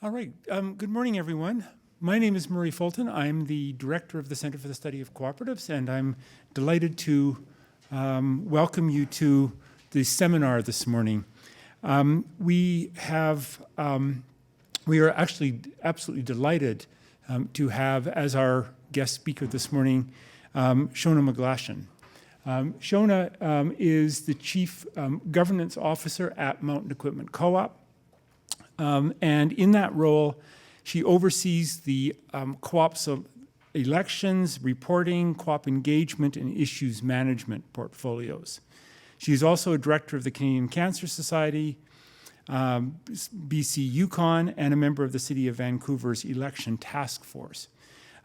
All right. Good morning, everyone. My name is Murray Fulton. I'm the director of the Center for the Study of Cooperatives, and I'm delighted to welcome you to the seminar this morning. We are actually absolutely delighted to have as our guest speaker this morning Shona McGlashan. Shona is the Chief Governance Officer at Mountain Equipment Co-op. And in that role, she oversees the co-op's elections, reporting, co-op engagement, and issues management portfolios. She is also a director of the Canadian Cancer Society, BC Yukon, and a member of the City of Vancouver's election task force.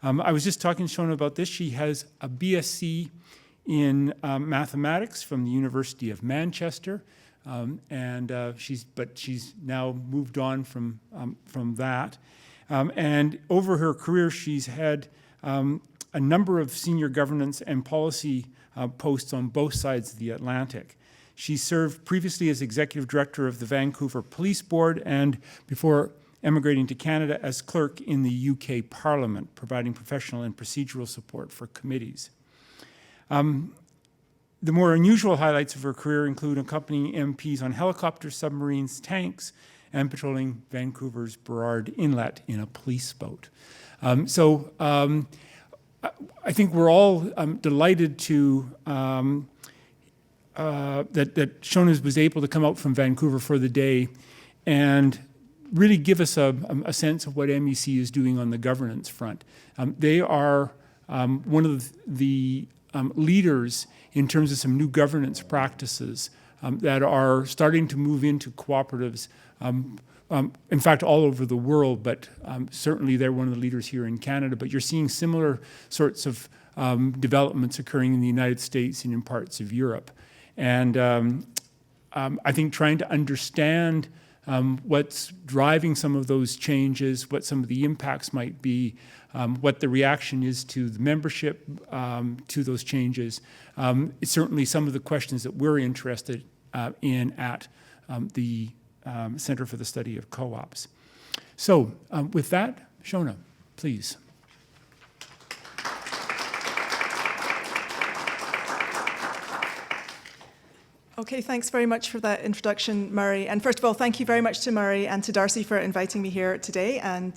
I was just talking to Shona about this. She has a BSc in mathematics from the University of Manchester. She's now moved on from that. And over her career, she's had a number of senior governance and policy posts on both sides of the Atlantic. She served previously as executive director of the Vancouver Police Board and before emigrating to Canada as clerk in the UK Parliament, providing professional and procedural support for committees. The more unusual highlights of her career include accompanying MPs on helicopters, submarines, tanks, and patrolling Vancouver's Burrard Inlet in a police boat. I think we're all delighted to that Shona was able to come out from Vancouver for the day and really give us a sense of what MEC is doing on the governance front. They are one of the leaders in terms of some new governance practices that are starting to move into cooperatives, in fact, all over the world, but certainly they're one of the leaders here in Canada. But you're seeing similar sorts of developments occurring in the United States and in parts of Europe. And I think trying to understand what's driving some of those changes, what some of the impacts might be, what the reaction is to the membership to those changes. It's certainly some of the questions that we're interested in at the Center for the Study of Co-ops. So with that, Shona, please. Okay, thanks very much for that introduction, Murray. And first of all, thank you very much to Murray and to Darcy for inviting me here today and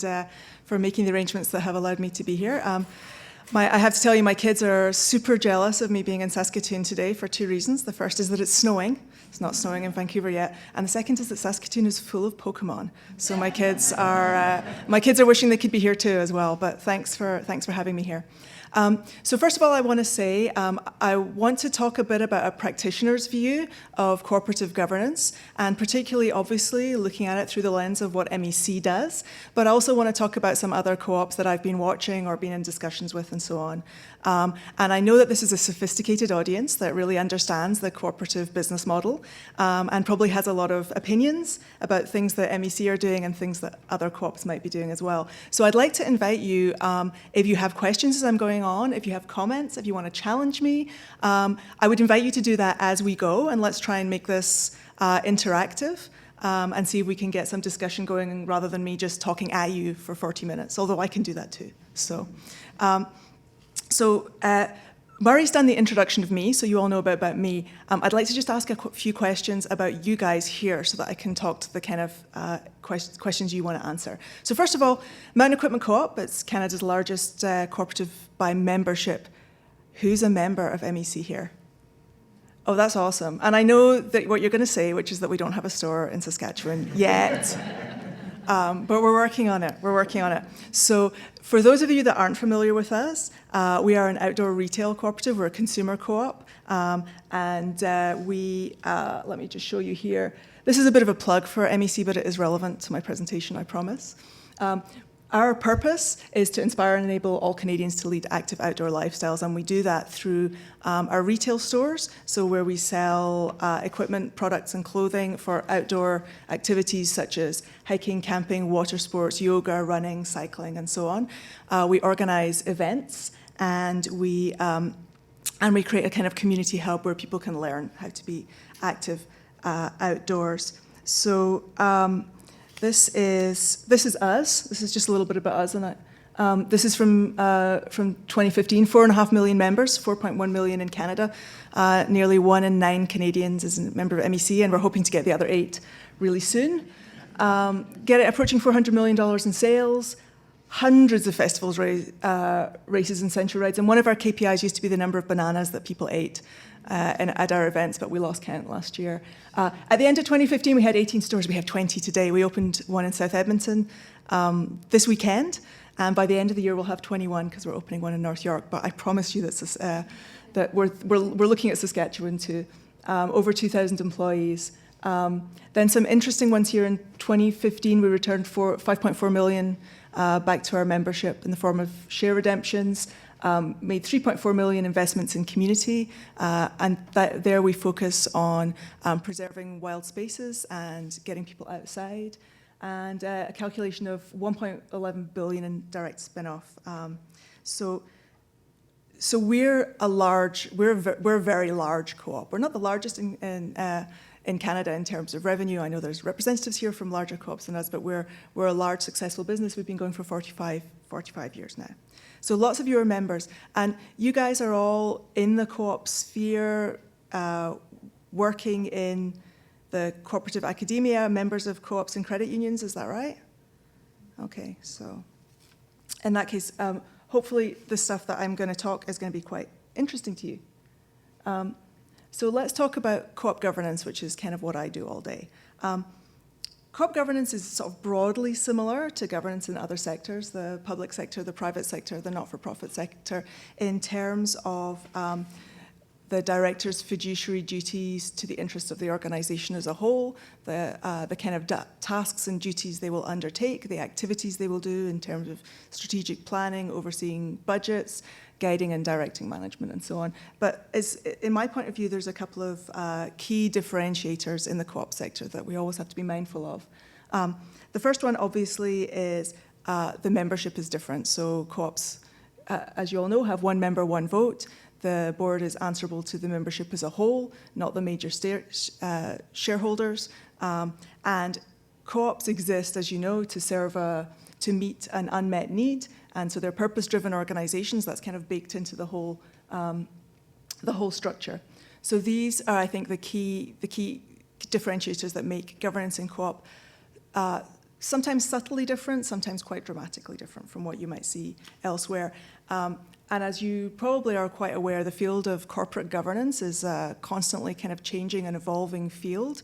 for making the arrangements that have allowed me to be here. I have to tell you, my kids are super jealous of me being in Saskatoon today for two reasons. The first is that it's snowing. It's not snowing in Vancouver yet. And the second is that Saskatoon is full of Pokemon. So my kids are wishing they could be here too as well. But thanks for having me here. So first of all, I want to say I want to talk a bit about a practitioner's view of cooperative governance, and particularly, obviously, looking at it through the lens of what MEC does, but I also want to talk about some other co-ops that I've been watching or been in discussions with and so on. And I know that this is a sophisticated audience that really understands the cooperative business model and probably has a lot of opinions about things that MEC are doing and things that other co-ops might be doing as well. So I'd like to invite you, if you have questions as I'm going on, if you have comments, if you want to challenge me, I would invite you to do that as we go, and let's try and make this interactive and see if we can get some discussion going rather than me just talking at you for 40 minutes, although I can do that too. Murray's done the introduction of me, so you all know about me. I'd like to just ask a few questions about you guys here so that I can talk to the kind of questions you want to answer. So first of all, Mountain Equipment Co-op, it's Canada's largest cooperative by membership. Who's a member of MEC here? Oh, that's awesome. And I know that what you're going to say, which is that we don't have a store in Saskatchewan yet. But we're working on it. We're working on it. So for those of you that aren't familiar with us, we are an outdoor retail cooperative. We're a consumer co-op. Let me just show you here. This is a bit of a plug for MEC, but it is relevant to my presentation, I promise. Our purpose is to inspire and enable all Canadians to lead active outdoor lifestyles, and we do that through our retail stores, so where we sell equipment, products and clothing for outdoor activities such as hiking, camping, water sports, yoga, running, cycling, and so on. We organize events, and we create a kind of community hub where people can learn how to be active outdoors. So This is us. This is just a little bit about us. And this is from 2015, 4.5 million members, 4.1 million in Canada. Nearly 1 in 9 Canadians is a member of MEC, and we're hoping to get the other 8 really soon. Approaching $400 million in sales, hundreds of festivals, races and central rides, and one of our KPIs used to be the number of bananas that people ate at our events, but we lost count last year. At the end of 2015, we had 18 stores. We have 20 today. We opened one in South Edmonton this weekend, and by the end of the year, we'll have 21 because we're opening one in North York. But I promise you that we're looking at Saskatchewan too. Over 2,000 employees. Then some interesting ones here. In 2015, we returned 5.4 million back to our membership in the form of share redemptions. Made 3.4 million investments in community, and there we focus on preserving wild spaces and getting people outside, and a calculation of 1.11 billion in direct spin-off. So we're a very large co-op. We're not the largest in Canada in terms of revenue. I know there's representatives here from larger co-ops than us, but we're a large, successful business. We've been going for 45 years now. So lots of you are members, and you guys are all in the co-op sphere, working in the cooperative academia, members of co-ops and credit unions, is that right? Okay, so in that case, hopefully the stuff that I'm going to talk is going to be quite interesting to you. So let's talk about co-op governance, which is kind of what I do all day. Co-op governance is sort of broadly similar to governance in other sectors, the public sector, the private sector, the not-for-profit sector, in terms of the director's fiduciary duties to the interests of the organization as a whole, the kind of tasks and duties they will undertake, the activities they will do in terms of strategic planning, overseeing budgets, guiding and directing management, and so on. But in my point of view, there's a couple of key differentiators in the co-op sector that we always have to be mindful of. The first one, obviously, is the membership is different. So co-ops, as you all know, have one member, one vote. The board is answerable to the membership as a whole, not the major shareholders. And co-ops exist, as you know, to meet an unmet need. And so they're purpose-driven organizations. That's kind of baked into the whole structure. So these are, I think, the key differentiators that make governance in co-op sometimes subtly different, sometimes quite dramatically different from what you might see elsewhere. And as you probably are quite aware, the field of corporate governance is a constantly kind of changing and evolving field.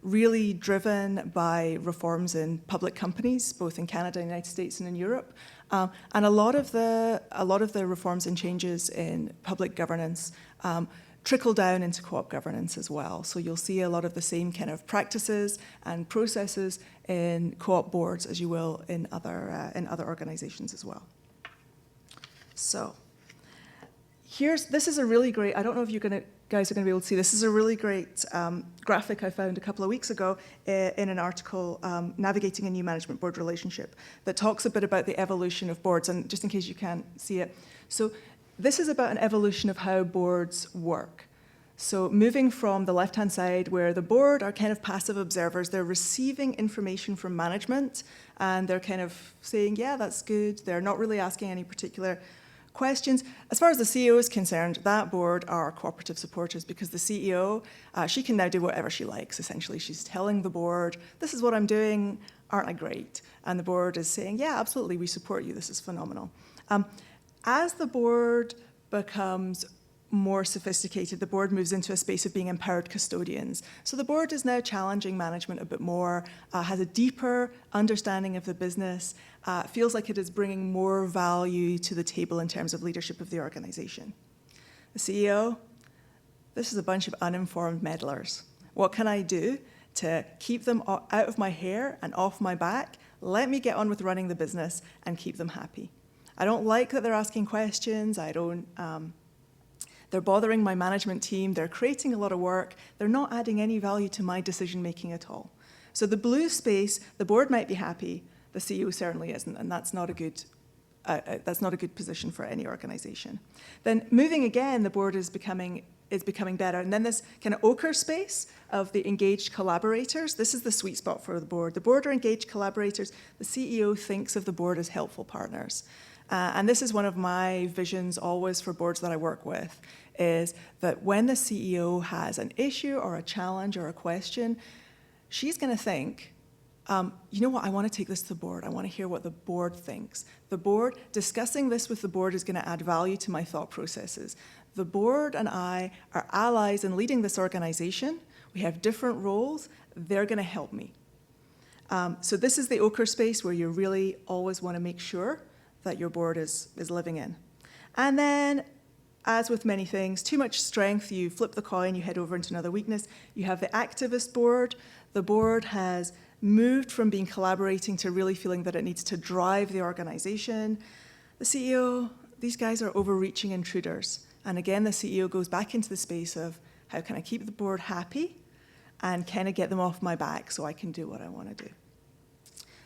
Really driven by reforms in public companies, both in Canada, United States, and in Europe. And a lot of the reforms and changes in public governance trickle down into co-op governance as well. So you'll see a lot of the same kind of practices and processes in co-op boards as you will in other organizations as well. So this is a really great, I don't know if guys are going to be able to see, this is a really great graphic I found a couple of weeks ago in an article, Navigating a New Management Board Relationship, that talks a bit about the evolution of boards, and just in case you can't see it. So this is about an evolution of how boards work. So moving from the left-hand side, where the board are kind of passive observers, they're receiving information from management, and they're kind of saying, yeah, that's good. They're not really asking any particular questions. As far as the CEO is concerned, that board are cooperative supporters, because the CEO, she can now do whatever she likes, essentially. She's telling the board, this is what I'm doing, aren't I great? And the board is saying, yeah, absolutely, we support you, this is phenomenal. As the board becomes more sophisticated, the board moves into a space of being empowered custodians. So the board is now challenging management a bit more, has a deeper understanding of the business, feels like it is bringing more value to the table in terms of leadership of the organization. The CEO, this is a bunch of uninformed meddlers. What can I do to keep them out of my hair and off my back? Let me get on with running the business and keep them happy. I don't like that they're asking questions. They're bothering my management team. They're creating a lot of work. They're not adding any value to my decision-making at all. So the blue space, the board might be happy. The CEO certainly isn't, and that's not a good that's not a good position for any organization. Then moving again, the board is becoming better. And then this kind of ochre space of the engaged collaborators, this is the sweet spot for the board. The board are engaged collaborators. The CEO thinks of the board as helpful partners. And this is one of my visions always for boards that I work with, is that when the CEO has an issue or a challenge or a question, she's going to think, you know what, I want to take this to the board. I want to hear what the board thinks. The board, discussing this with the board is going to add value to my thought processes. The board and I are allies in leading this organization. We have different roles. They're going to help me. So this is the ochre space where you really always want to make sure that your board is living in. And then, as with many things, too much strength, you flip the coin, you head over into another weakness. You have the activist board. The board has moved from being collaborating to really feeling that it needs to drive the organization. The CEO, these guys are overreaching intruders. And again, the CEO goes back into the space of, how can I keep the board happy and can I get them off my back so I can do what I want to do?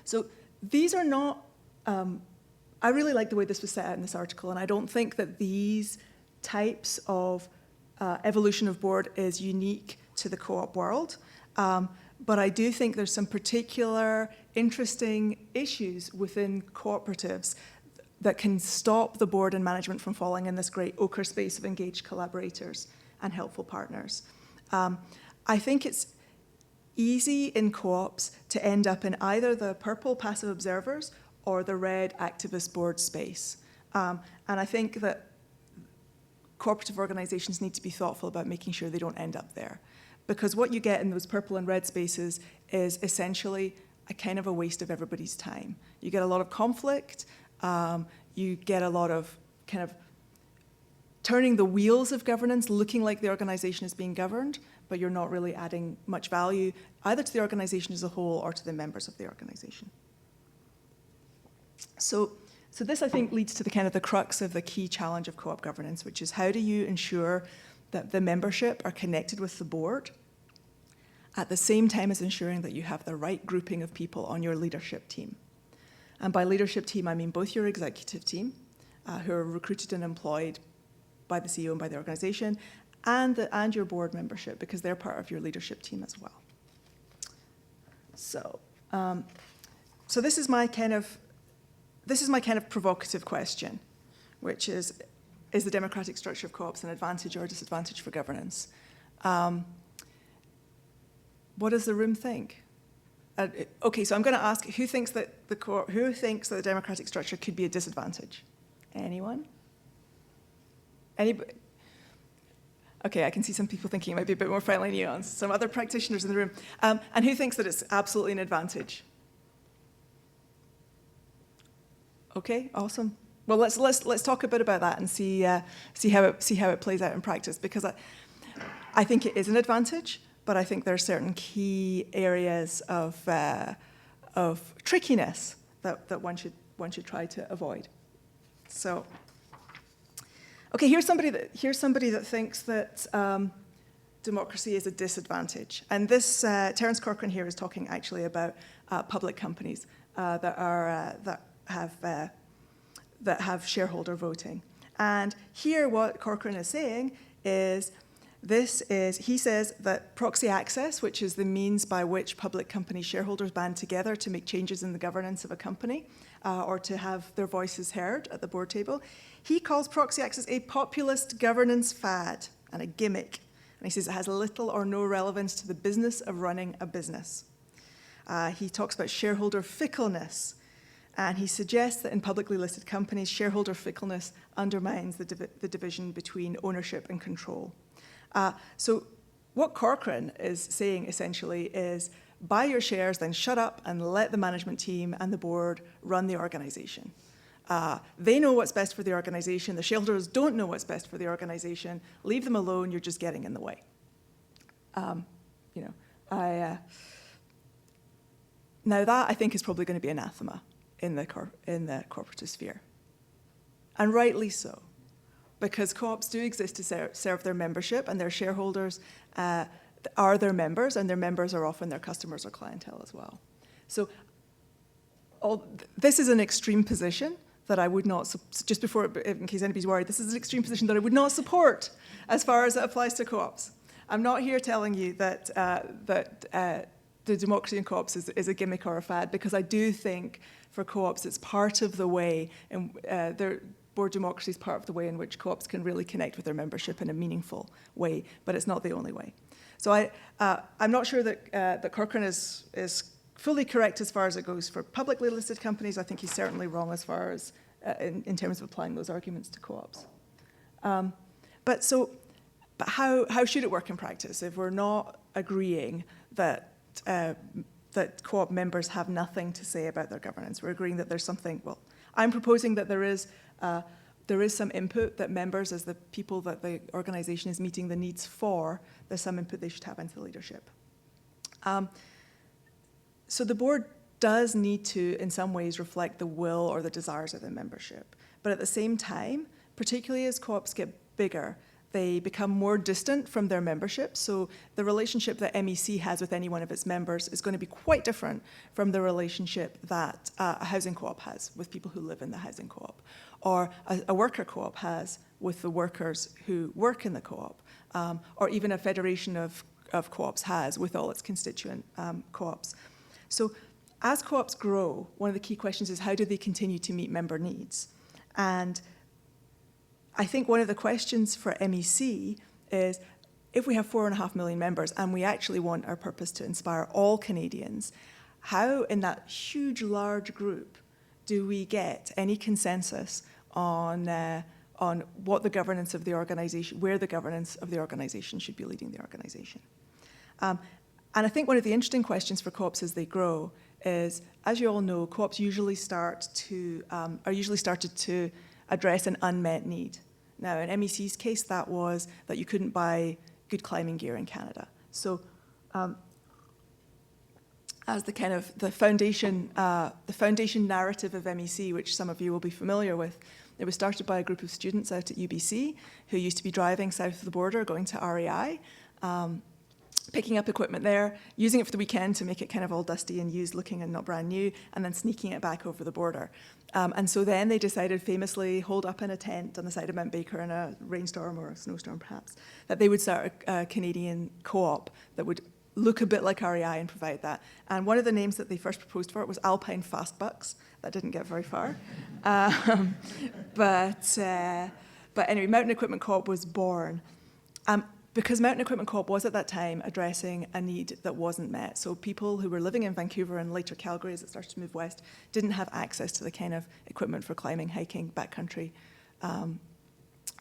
So these are not, I really like the way this was set out in this article, and I don't think that these types of evolution of board is unique to the co-op world. But I do think there's some particular interesting issues within cooperatives that can stop the board and management from falling in this great ochre space of engaged collaborators and helpful partners. I think it's easy in co-ops to end up in either the purple passive observers or the red activist board space. And I think that cooperative organizations need to be thoughtful about making sure they don't end up there. Because what you get in those purple and red spaces is essentially a kind of a waste of everybody's time. You get a lot of conflict, you get a lot of kind of turning the wheels of governance, looking like the organization is being governed, but you're not really adding much value either to the organization as a whole or to the members of the organization. So this, I think, leads to the kind of the crux of the key challenge of co-op governance, which is how do you ensure that the membership are connected with the board at the same time as ensuring that you have the right grouping of people on your leadership team. And by leadership team, I mean both your executive team, who are recruited and employed by the CEO and by the organization, and your board membership, because they're part of your leadership team as well. So this is my kind of provocative question, which is the democratic structure of co-ops an advantage or a disadvantage for governance? What does the room think? Okay, so I'm going to ask, who thinks that the democratic structure could be a disadvantage? Anyone? Anybody? Okay, I can see some people thinking it might be a bit more finely nuanced. Some other practitioners in the room. And who thinks that it's absolutely an advantage? Okay, awesome. Well, let's talk a bit about that and see how it plays out in practice, because I think it is an advantage, but I think there are certain key areas of trickiness that one should try to avoid. So, okay, here's somebody that thinks that democracy is a disadvantage, and this Terence Corcoran here is talking actually about public companies that have shareholder voting. And here what Corcoran is saying is, he says that proxy access, which is the means by which public company shareholders band together to make changes in the governance of a company or to have their voices heard at the board table, he calls proxy access a populist governance fad and a gimmick. And he says it has little or no relevance to the business of running a business. He talks about shareholder fickleness. And he suggests that in publicly listed companies, shareholder fickleness undermines the division between ownership and control. So what Corcoran is saying essentially is, buy your shares, then shut up and let the management team and the board run the organization. They know what's best for the organization. The shareholders don't know what's best for the organization. Leave them alone. You're just getting in the way. Now that, I think, is probably going to be anathema in the corporate sphere. And rightly so, because co-ops do exist to serve their membership, and their shareholders are their members, and their members are often their customers or clientele as well. So this is an extreme position that I would not, just before, in case anybody's worried, this is an extreme position that I would not support as far as it applies to co-ops. I'm not here telling you that, the democracy in co-ops is a gimmick or a fad, because I do think for co-ops it's part of the way, and board democracy is part of the way in which co-ops can really connect with their membership in a meaningful way, but it's not the only way. So I'm not sure that Corcoran is fully correct as far as it goes for publicly listed companies. I think he's certainly wrong as far as in terms of applying those arguments to co-ops. But how should it work in practice if we're not agreeing that that co-op members have nothing to say about their governance? We're agreeing that there's something. Well, I'm proposing that there is some input that members, as the people that the organisation is meeting the needs for, there's some input they should have into leadership. So the board does need to, in some ways, reflect the will or the desires of the membership. But at the same time, particularly as co-ops get bigger, they become more distant from their membership. So the relationship that MEC has with any one of its members is going to be quite different from the relationship that a housing co-op has with people who live in the housing co-op, or a worker co-op has with the workers who work in the co-op, or even a federation of co-ops has with all its constituent co-ops. So as co-ops grow, one of the key questions is how do they continue to meet member needs? And I think one of the questions for MEC is, if we have 4.5 million members and we actually want our purpose to inspire all Canadians, how in that huge, large group do we get any consensus on what the governance of the organisation, where the governance of the organisation should be leading the organisation? And I think one of the interesting questions for co-ops as they grow is, as you all know, co-ops usually started to address an unmet need. Now, in MEC's case, that was that you couldn't buy good climbing gear in Canada. So, as the kind of the foundation narrative of MEC, which some of you will be familiar with, it was started by a group of students out at UBC who used to be driving south of the border, going to REI. Picking up equipment there, using it for the weekend to make it kind of all dusty and used looking and not brand new, and then sneaking it back over the border. And so then they decided, famously holed up in a tent on the side of Mount Baker in a rainstorm or a snowstorm perhaps, that they would start a Canadian co-op that would look a bit like REI and provide that. And one of the names that they first proposed for it was Alpine Fast Bucks. That didn't get very far. But anyway, Mountain Equipment Co-op was born. Because Mountain Equipment Co-op was at that time addressing a need that wasn't met. So people who were living in Vancouver and later Calgary as it started to move west didn't have access to the kind of equipment for climbing, hiking, backcountry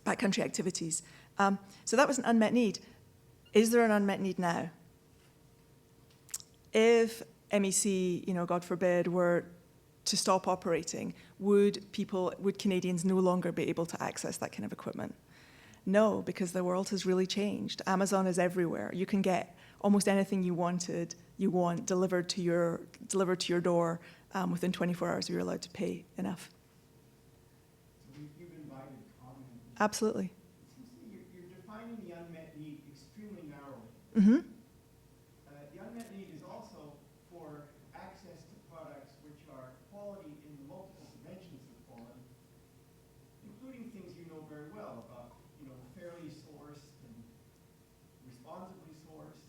activities. So that was an unmet need. Is there an unmet need now? If MEC, God forbid, were to stop operating, would Canadians no longer be able to access that kind of equipment? No, because the world has really changed. Amazon is everywhere. You can get almost anything you want delivered to your door within 24 hours if you're allowed to pay enough. So you've invited comment. Absolutely. It seems to me you're defining the unmet need extremely narrowly. Mm-hmm. The unmet need is also for access to products which are quality in the multiple dimensions of quality, including things you know very well about, fairly sourced and responsibly sourced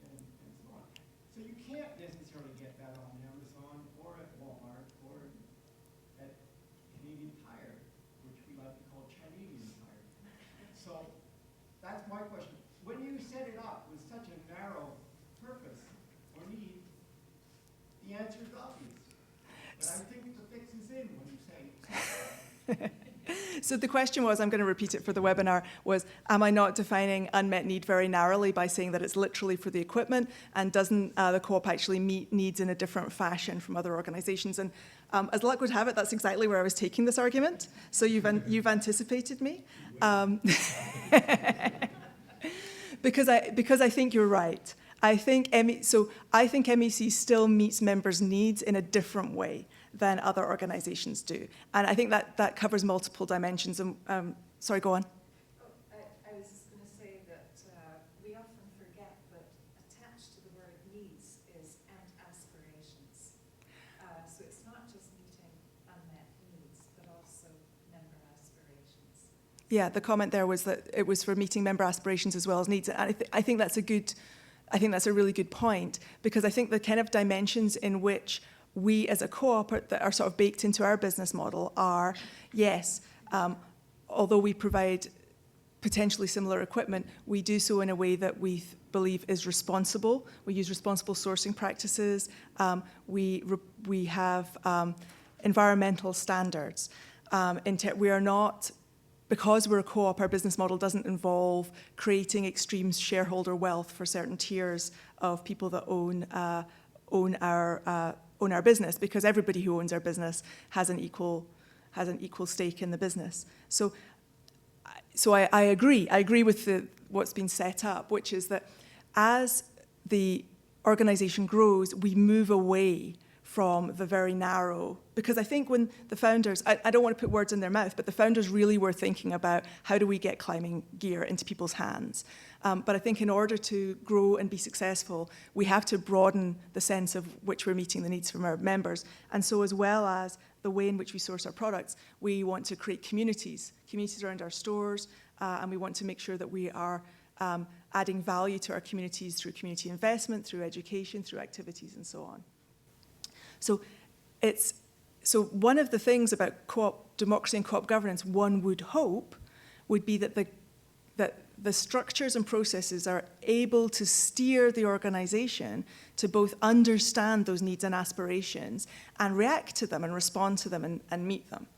and so on. So you can't necessarily get that on Amazon or at Walmart or at Canadian Tire, which we like to call Canadian Tire. So that's my question. When you set it up with such a narrow purpose or need, the answer is obvious. But I think the fix is in when you say So the question was, I'm going to repeat it for the webinar, was am I not defining unmet need very narrowly by saying that it's literally for the equipment, and doesn't the co-op actually meet needs in a different fashion from other organisations? And as luck would have it, that's exactly where I was taking this argument. So you've anticipated me. Because I think you're right. I think MEC still meets members' needs in a different way than other organisations do. And I think that covers multiple dimensions. And sorry, go on. I was just going to say that we often forget that attached to the word needs is and aspirations. So it's not just meeting unmet needs, Yeah, the comment there was that it was for meeting member aspirations as well as needs. And I think that's a really good point, because I think the kind of dimensions in which we as a co-op that are sort of baked into our business model are, yes, although we provide potentially similar equipment, we do so in a way that we believe is responsible. We use responsible sourcing practices. We have environmental standards. We are not, because we're a co-op, our business model doesn't involve creating extreme shareholder wealth for certain tiers of people that own our business, because everybody who owns our business has an equal stake in the business. So I agree. I agree with what's been set up, which is that as the organization grows, we move away from the very narrow, because I think when the founders, I don't want to put words in their mouth, but the founders really were thinking about how do we get climbing gear into people's hands. But I think in order to grow and be successful, we have to broaden the sense of which we're meeting the needs from our members. And so as well as the way in which we source our products, we want to create communities around our stores, and we want to make sure that we are adding value to our communities through community investment, through education, through activities, and so on. So one of the things about co-op democracy and co-op governance, one would hope, would be that the structures and processes are able to steer the organization to both understand those needs and aspirations and react to them and respond to them and meet them.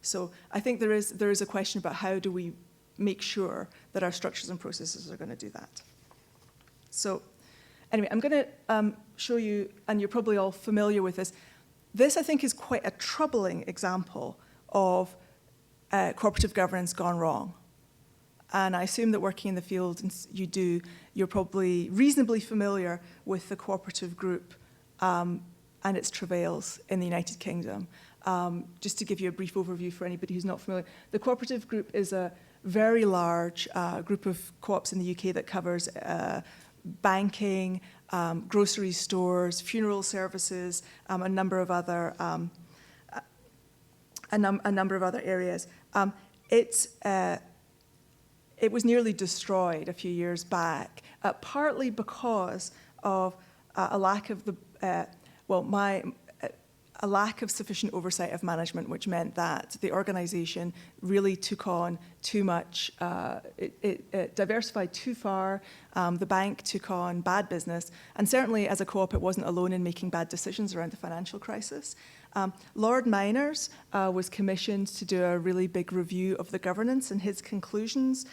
So I think there is a question about how do we make sure that our structures and processes are going to do that. So anyway, I'm going to show you, and you're probably all familiar with this. This, I think, is quite a troubling example of cooperative governance gone wrong. And I assume that working in the field, and you're probably reasonably familiar with the cooperative group and its travails in the United Kingdom. Just to give you a brief overview for anybody who's not familiar, the cooperative group is a very large group of co-ops in the UK that covers banking, grocery stores, funeral services, a number of other areas. It was nearly destroyed a few years back, partly because of a lack of a lack of sufficient oversight of management, which meant that the organization really took on too much, it diversified too far, the bank took on bad business, and certainly as a co-op it wasn't alone in making bad decisions around the financial crisis. Lord Miners was commissioned to do a really big review of the governance, and his conclusions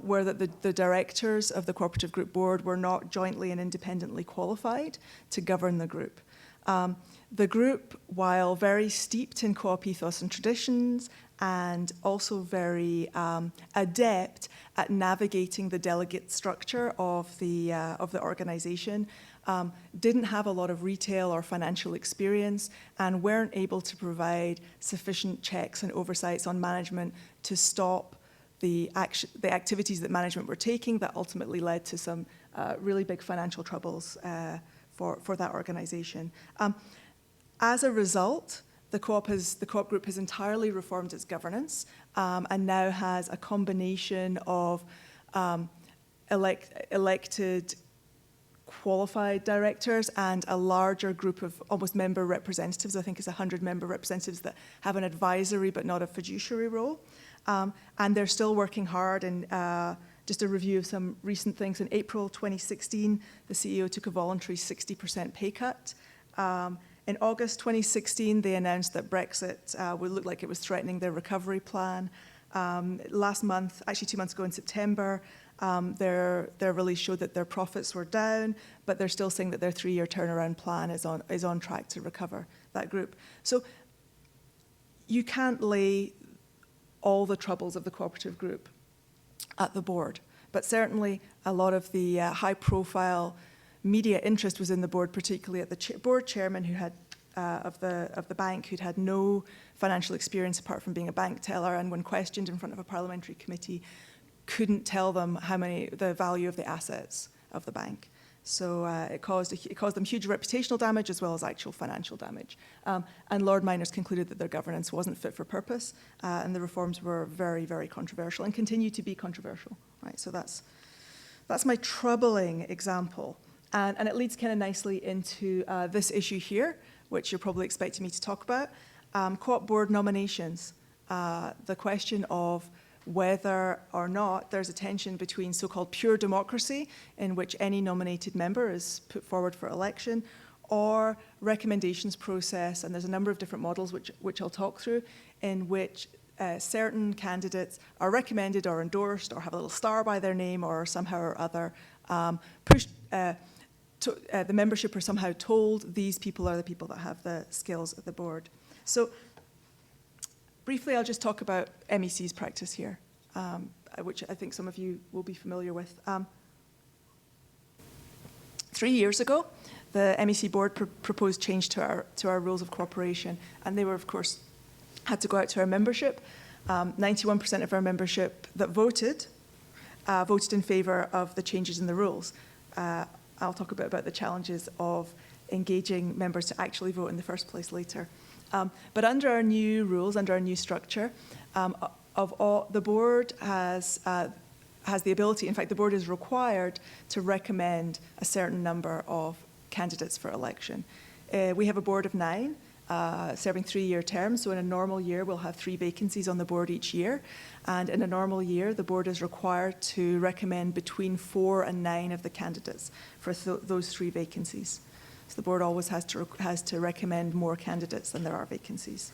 were that the directors of the cooperative group board were not jointly and independently qualified to govern the group. The group, while very steeped in co-op ethos and traditions, and also very adept at navigating the delegate structure of the organization, didn't have a lot of retail or financial experience and weren't able to provide sufficient checks and oversights on management to stop the activities that management were taking that ultimately led to some really big financial troubles for that organization. As a result, the co-op group has entirely reformed its governance and now has a combination of elected qualified directors and a larger group of almost member representatives. I think it's 100 member representatives that have an advisory but not a fiduciary role. And they're still working hard. And just a review of some recent things. In April 2016, the CEO took a voluntary 60% pay cut. In August 2016, they announced that Brexit would look like it was threatening their recovery plan. Last month, actually 2 months ago in September, their release showed that their profits were down, but they're still saying that their 3-year turnaround plan is on track to recover that group. So you can't lay all the troubles of the cooperative group at the board, but certainly a lot of the high-profile media interest was in the board, particularly at the board chairman who had of the bank, who'd had no financial experience apart from being a bank teller, and when questioned in front of a parliamentary committee, couldn't tell them the value of the assets of the bank. So it caused them huge reputational damage as well as actual financial damage. And Lord Miners concluded that their governance wasn't fit for purpose, and the reforms were very, very controversial and continue to be controversial. Right? So that's my troubling example. And it leads kind of nicely into this issue here, which you're probably expecting me to talk about, co-op board nominations. The question of whether or not there's a tension between so-called pure democracy, in which any nominated member is put forward for election, or recommendations process, and there's a number of different models which I'll talk through, in which certain candidates are recommended or endorsed or have a little star by their name or somehow or other pushed. The membership are somehow told these people are the people that have the skills at the board. So briefly, I'll just talk about MEC's practice here, which I think some of you will be familiar with. 3 years ago, the MEC board proposed change to our rules of cooperation, and they were, of course, had to go out to our membership. 91% of our membership that voted in favour of the changes in the rules. I'll talk a bit about the challenges of engaging members to actually vote in the first place later. But under our new rules, under our new structure, the board has the ability, in fact, the board is required to recommend a certain number of candidates for election. We have a board of 9, serving 3-year terms. So in a normal year, we'll have 3 vacancies on the board each year. And in a normal year, the board is required to recommend between 4 and 9 of the candidates for those 3 vacancies. So the board always has to recommend more candidates than there are vacancies.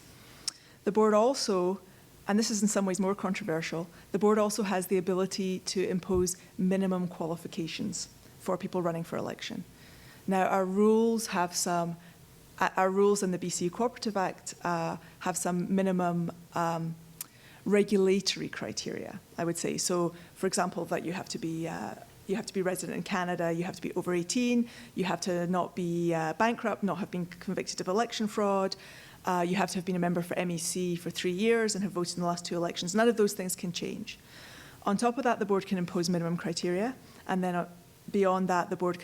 The board also, and this is in some ways more controversial, the board also has the ability to impose minimum qualifications for people running for election. Now, our rules in the BC Cooperative Act have some minimum regulatory criteria, I would say. So, for example, that you have to be resident in Canada, you have to be over 18, you have to not be bankrupt, not have been convicted of election fraud, you have to have been a member for MEC for 3 years and have voted in the last 2 elections. None of those things can change. On top of that, the board can impose minimum criteria, and then beyond that, the board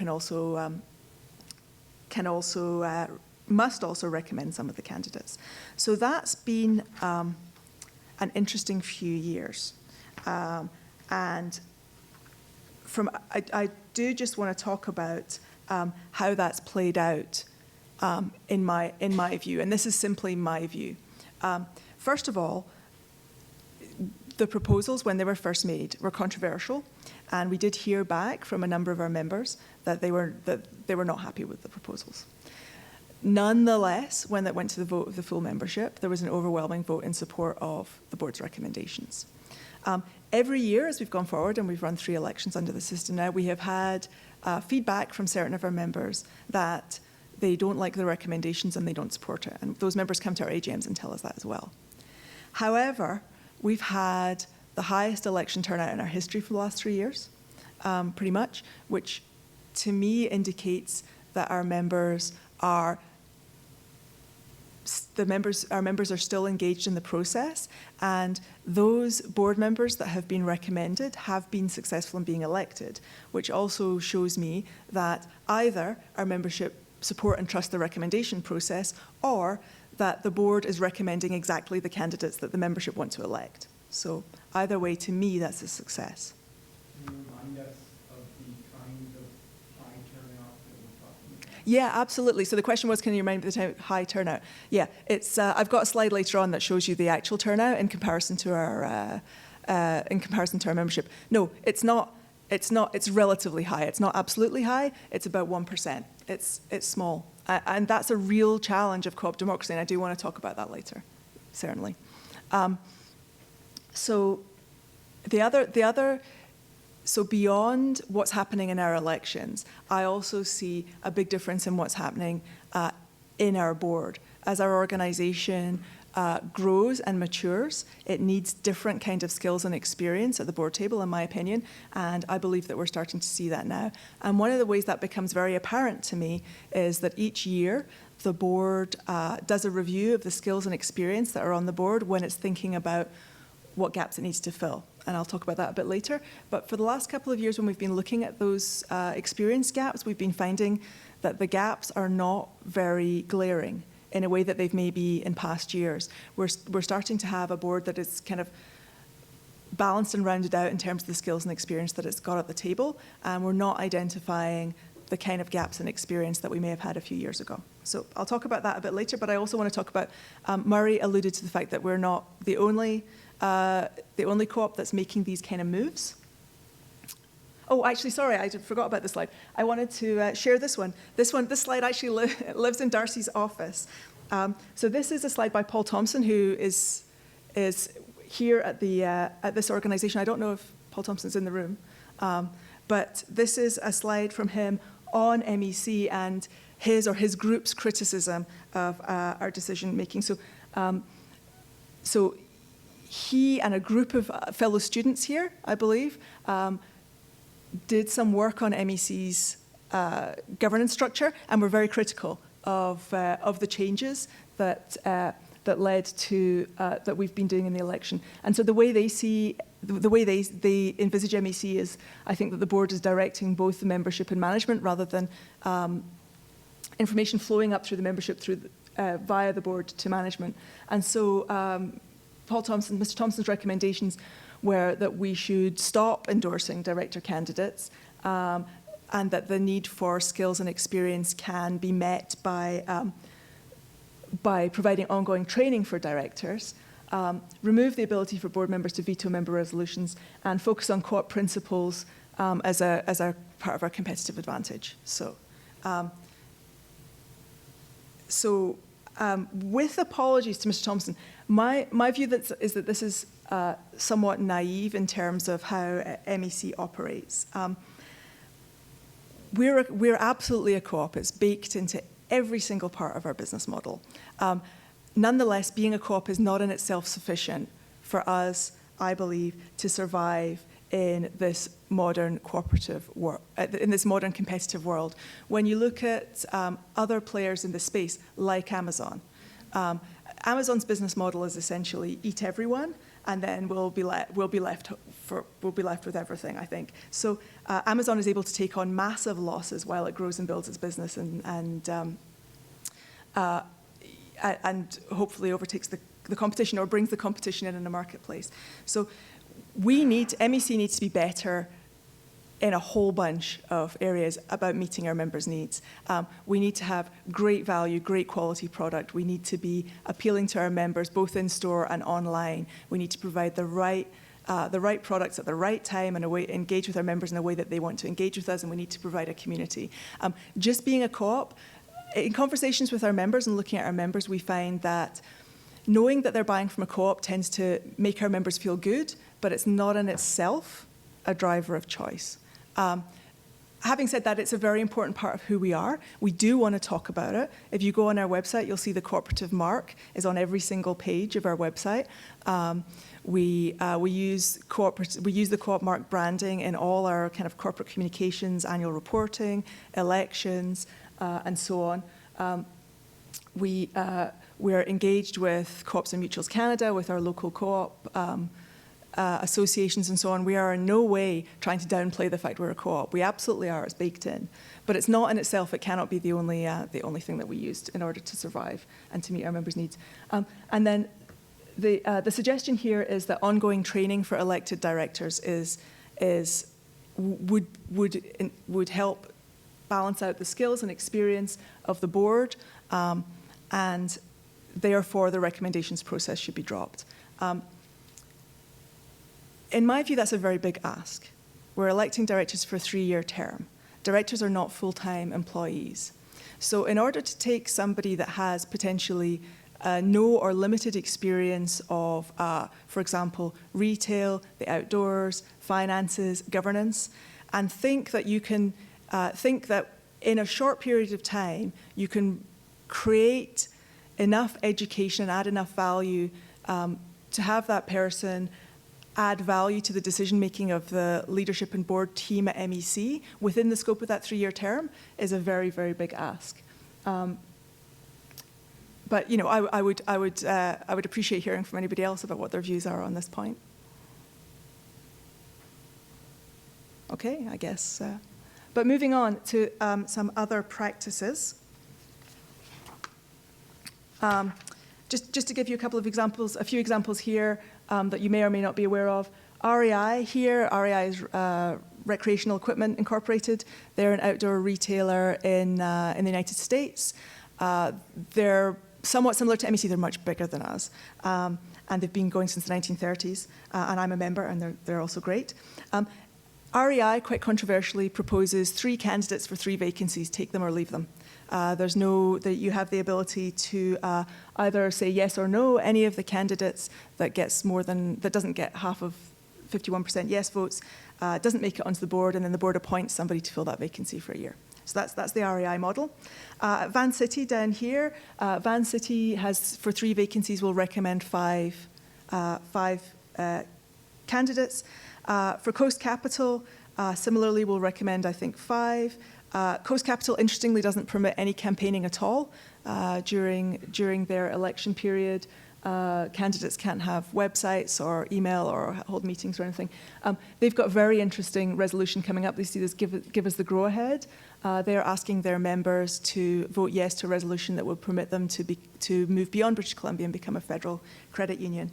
must also recommend some of the candidates. So that's been an interesting few years. And I do just want to talk about how that's played out in my view, and this is simply my view. First of all, the proposals, when they were first made, were controversial, and we did hear back from a number of our members that they were not happy with the proposals. Nonetheless, when that went to the vote of the full membership, there was an overwhelming vote in support of the board's recommendations. Every year, as we've gone forward, and we've run 3 elections under the system now, we have had feedback from certain of our members that they don't like the recommendations and they don't support it. And those members come to our AGMs and tell us that as well. However, we've had the highest election turnout in our history for the last 3 years, pretty much, which to me indicates that our members are still engaged in the process, and those board members that have been recommended have been successful in being elected, which also shows me that either our membership support and trust the recommendation process, or that the board is recommending exactly the candidates that the membership want to elect. So either way, to me, that's a success. Can you remind us of the kind of high turnout that we're talking about? Yeah, absolutely. So the question was, can you remind me of the high turnout? Yeah, it's. I've got a slide later on that shows you the actual turnout in comparison to our membership. No, it's not. It's relatively high. It's not absolutely high. It's about 1%. It's small, and that's a real challenge of co-op democracy. And I do want to talk about that later, certainly. So So beyond what's happening in our elections, I also see a big difference in what's happening in our board. As our organisation grows and matures, it needs different kind of skills and experience at the board table, in my opinion, and I believe that we're starting to see that now. And one of the ways that becomes very apparent to me is that each year the board does a review of the skills and experience that are on the board when it's thinking about what gaps it needs to fill. and I'll talk about that a bit later. But for the last couple of years, when we've been looking at those experience gaps, we've been finding that the gaps are not very glaring in a way that they've maybe in past years. We're starting to have a board that is kind of balanced and rounded out in terms of the skills and experience that it's got at the table, and we're not identifying the kind of gaps in experience that we may have had a few years ago. So I'll talk about that a bit later, but I also want to talk about, Murray alluded to the fact that we're not the only co-op that's making these kind of moves. Oh, actually, sorry, I forgot about this slide. I wanted to share this one. This slide actually lives in Darcy's office. So this is a slide by Paul Thompson, who is here at this organization. I don't know if Paul Thompson's in the room, but this is a slide from him on MEC and his group's criticism of our decision making. So he and a group of fellow students here, I believe, did some work on MEC's governance structure, and were very critical of the changes that led to that we've been doing in the election. And so the way they envisage MEC is, I think that the board is directing both the membership and management rather than information flowing up through the membership via the board to management. And so Mr. Thompson's recommendations were that we should stop endorsing director candidates, and that the need for skills and experience can be met by providing ongoing training for directors, remove the ability for board members to veto member resolutions, and focus on co-op principles as a part of our competitive advantage. With apologies to Mr. Thompson, my view is that this is somewhat naive in terms of how MEC operates. We're absolutely a co-op. It's baked into every single part of our business model. Nonetheless, being a co-op is not in itself sufficient for us, I believe, to survive in this modern cooperative world, in this modern competitive world. When you look at other players in the space, like Amazon, Amazon's business model is essentially eat everyone, and then we'll be left with everything, I think. So Amazon is able to take on massive losses while it grows and builds its business, and hopefully overtakes the competition or brings the competition in a marketplace. So MEC needs to be better in a whole bunch of areas about meeting our members' needs. We need to have great value, great quality product. We need to be appealing to our members, both in store and online. We need to provide the right products at the right time and engage with our members in a way that they want to engage with us, and we need to provide a community. Just being a co-op, in conversations with our members and looking at our members, we find that knowing that they're buying from a co-op tends to make our members feel good, but it's not in itself a driver of choice. Having said that, it's a very important part of who we are. We do want to talk about it. If you go on our website, you'll see the cooperative mark is on every single page of our website. We use the co-op mark branding in all our kind of corporate communications, annual reporting, elections, and so on. We're engaged with Co-ops and Mutuals Canada, with our local co-op associations and so on. We are in no way trying to downplay the fact we're a co-op. We absolutely are. It's baked in. But it's not in itself. It cannot be the only thing that we used in order to survive and to meet our members' needs. And then the suggestion here is that ongoing training for elected directors would help balance out the skills and experience of the board, and therefore the recommendations process should be dropped. In my view, that's a very big ask. We're electing directors for a 3-year term. Directors are not full-time employees. So in order to take somebody that has potentially no or limited experience of, for example, retail, the outdoors, finances, governance, and think that you can think that in a short period of time you can create enough education, add enough value to have that person add value to the decision-making of the leadership and board team at MEC within the scope of that 3-year term is a very, very big ask. But you know, I would appreciate hearing from anybody else about what their views are on this point. Okay, I guess. But moving on to some other practices. Just to give you a couple of examples, a few examples here that you may or may not be aware of. REI here, REI is Recreational Equipment Incorporated. They're an outdoor retailer in the United States. They're somewhat similar to MEC. They're much bigger than us. And they've been going since the 1930s. And I'm a member, and they're also great. REI, quite controversially, proposes 3 candidates for 3 vacancies. Take them or leave them. There's no, that you have the ability to either say yes or no. Any of the candidates that gets more than, that doesn't get half of 51% yes votes, doesn't make it onto the board, and then the board appoints somebody to fill that vacancy for a year. So that's the REI model. Van City down here, Van City has, for 3 vacancies, will recommend 5 candidates. For Coast Capital, similarly, will recommend, I think, 5. Coast Capital, interestingly, doesn't permit any campaigning at all during their election period. Candidates can't have websites or email or hold meetings or anything. They've got a very interesting resolution coming up. They see this give us the go-ahead. They're asking their members to vote yes to a resolution that would permit them to move beyond British Columbia and become a federal credit union.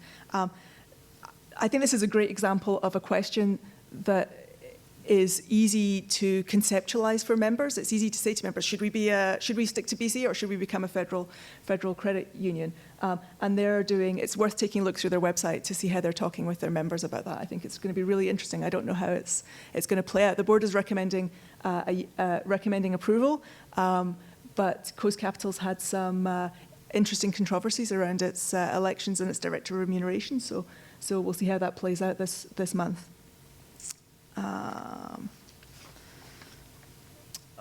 I think this is a great example of a question that is easy to conceptualize for members. It's easy to say to members, should we stick to BC or should we become a federal credit union? And they're doing, it's worth taking a look through their website to see how they're talking with their members about that. I think it's going to be really interesting. I don't know how it's going to play out. The board is recommending approval, but Coast Capital's had some interesting controversies around its elections and its director remuneration. So we'll see how that plays out this month.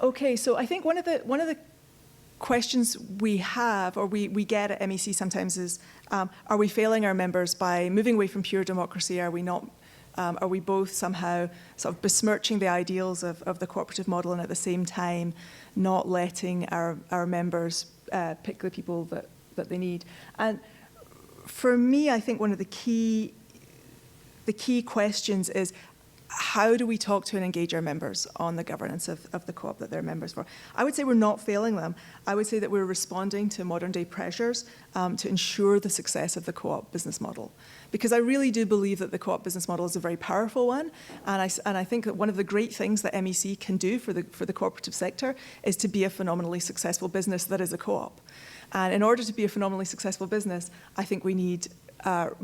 Okay, so I think one of the questions we have, or we get at MEC sometimes, is are we failing our members by moving away from pure democracy? Are we not? Are we both somehow sort of besmirching the ideals of the cooperative model, and at the same time not letting our members pick the people that they need? And for me, I think one of the key questions is, how do we talk to and engage our members on the governance of the co-op that they're members for? I would say we're not failing them. I would say that we're responding to modern day pressures to ensure the success of the co-op business model. Because I really do believe that the co-op business model is a very powerful one. And I think that one of the great things that MEC can do for the cooperative sector is to be a phenomenally successful business that is a co-op. And in order to be a phenomenally successful business, I think we need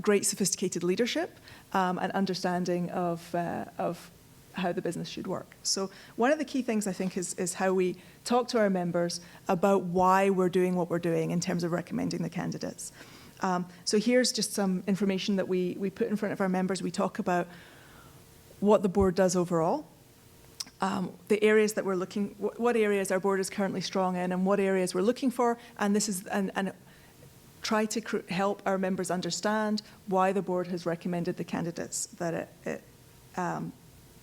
great sophisticated leadership and understanding of how the business should work. So one of the key things, I think, is how we talk to our members about why we're doing what we're doing in terms of recommending the candidates. So here's just some information that we put in front of our members. We talk about what the board does overall, the areas that we're looking, what areas our board is currently strong in, and what areas we're looking for, and this is and try to help our members understand why the board has recommended the candidates that it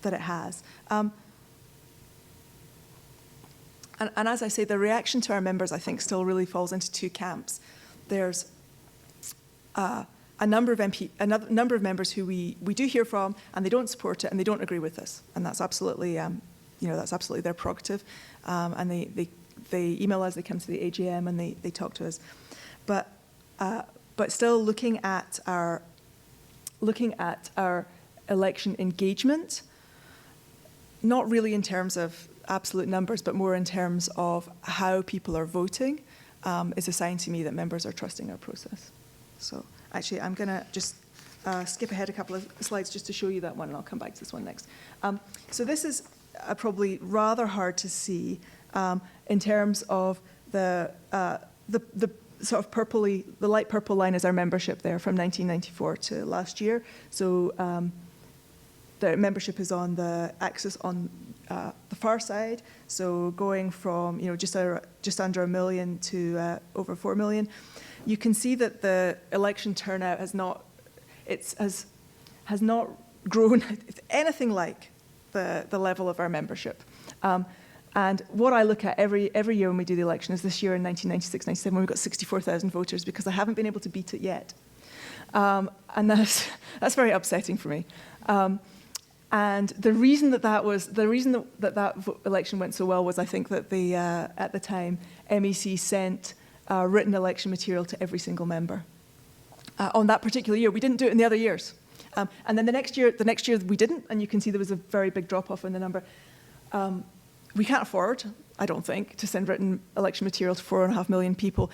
has. And as I say, the reaction to our members, I think, still really falls into 2 camps. There's a number of members who we do hear from, and they don't support it, and they don't agree with us, and that's absolutely that's absolutely their prerogative. And they email us, they come to the AGM, and they talk to us, but still looking at our election engagement, not really in terms of absolute numbers, but more in terms of how people are voting, is a sign to me that members are trusting our process. So actually, I'm going to just skip ahead a couple of slides just to show you that one, and I'll come back to this one next. So this is probably rather hard to see in terms of the sort of the light purple line is our membership there from 1994 to last year. So the membership is on the axis on the far side. So going from just under 1 million to over 4 million. You can see that the election turnout has not grown anything like the level of our membership. And what I look at every year when we do the election is this year in 1996-97 when we got 64,000 voters, because I haven't been able to beat it yet. And that's very upsetting for me. And the reason that election went so well was, I think, that at the time MEC sent written election material to every single member on that particular year. We didn't do it in the other years, and then the next year we didn't, and you can see there was a very big drop off in the number. We can't afford, I don't think, to send written election material to 4.5 million people,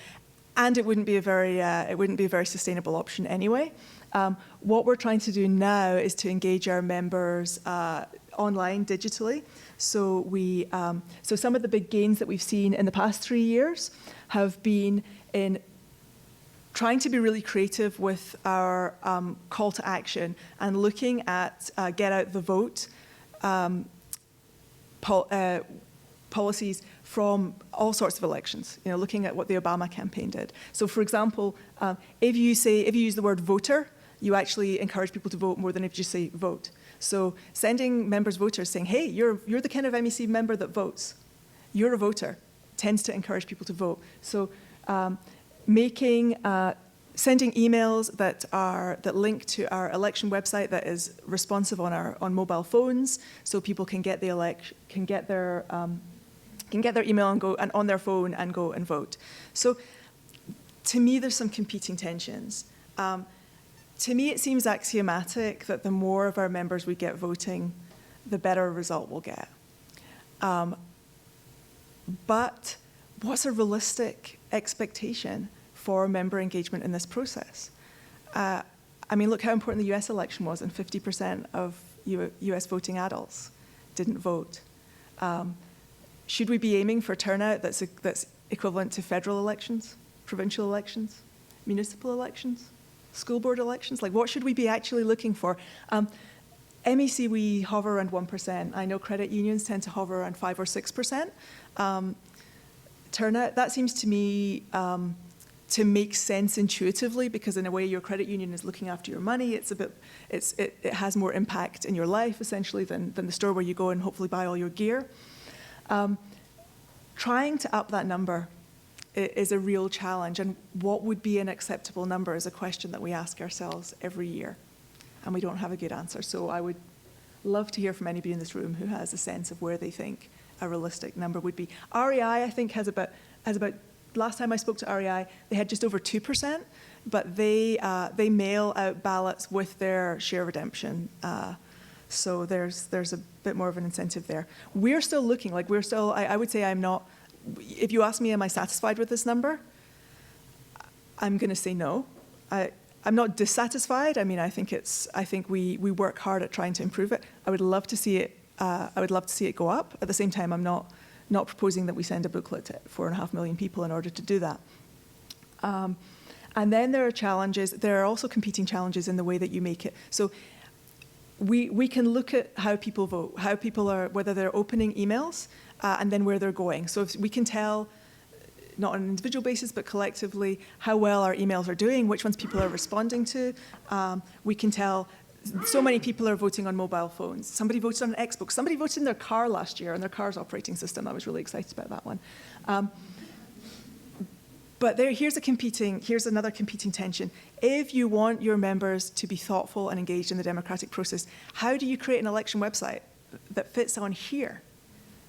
and it wouldn't be a very sustainable option anyway. What we're trying to do now is to engage our members online, digitally. So so some of the big gains that we've seen in the past 3 years have been in trying to be really creative with our call to action and looking at get out the vote policies from all sorts of elections, looking at what the Obama campaign did. So for example, if you use the word voter, you actually encourage people to vote more than if you say vote. So sending members voters saying, hey, you're the kind of MEC member that votes. You're a voter, tends to encourage people to vote. So sending emails that link to our election website that is responsive on mobile phones, so people can get their email and on their phone and go and vote. So to me, there's some competing tensions. To me, it seems axiomatic that the more of our members we get voting, the better result we'll get. But what's a realistic expectation for member engagement in this process? I mean, look how important the US election was, and 50% of US voting adults didn't vote. Should we be aiming for turnout that's equivalent to federal elections, provincial elections, municipal elections, school board elections? Like, what should we be actually looking for? MEC, we hover around 1%. I know credit unions tend to hover around 5 or 6%. Turnout, that seems to me to make sense intuitively, because in a way your credit union is looking after your money. It has more impact in your life, essentially, than the store where you go and hopefully buy all your gear. Trying to up that number is a real challenge, and what would be an acceptable number is a question that we ask ourselves every year, and we don't have a good answer. So I would love to hear from anybody in this room who has a sense of where they think a realistic number would be. REI, I think, has about, last time I spoke to REI, they had just over 2%, but they mail out ballots with their share redemption. So there's a bit more of an incentive there. We're still looking, I would say I'm not, if you ask me, am I satisfied with this number? I'm going to say no. I'm not dissatisfied. I mean, I think we work hard at trying to improve it. I would love to see it go up. At the same time, I'm not proposing that we send a booklet to 4.5 million people in order to do that. And then there are challenges. There are also competing challenges in the way that you make it. So we can look at how people vote, how people are, whether they're opening emails, and then where they're going. So if we can tell, not on an individual basis, but collectively, how well our emails are doing, which ones people are responding to. We can tell so many people are voting on mobile phones. Somebody voted on an Xbox. Somebody voted in their car last year, on their car's operating system. I was really excited about that one. But here's another competing tension. If you want your members to be thoughtful and engaged in the democratic process, how do you create an election website that fits on here,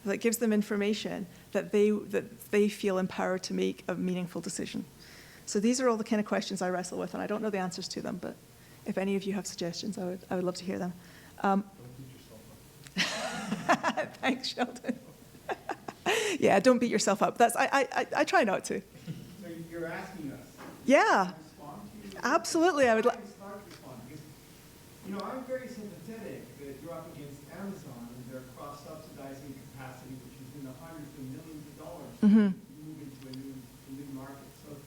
that gives them information that they feel empowered to make a meaningful decision? So these are all the kind of questions I wrestle with, and I don't know the answers to them, but if any of you have suggestions, I would love to hear them. Don't beat yourself up. Thanks, Sheldon. Yeah, don't beat yourself up. I try not to. So you're asking us. Yeah. To respond to you? Absolutely, I would like. Start to respond, because, I'm very sympathetic that you're up against Amazon and their cross-subsidizing capacity, which is in the hundreds of millions of dollars to move into a new market. So,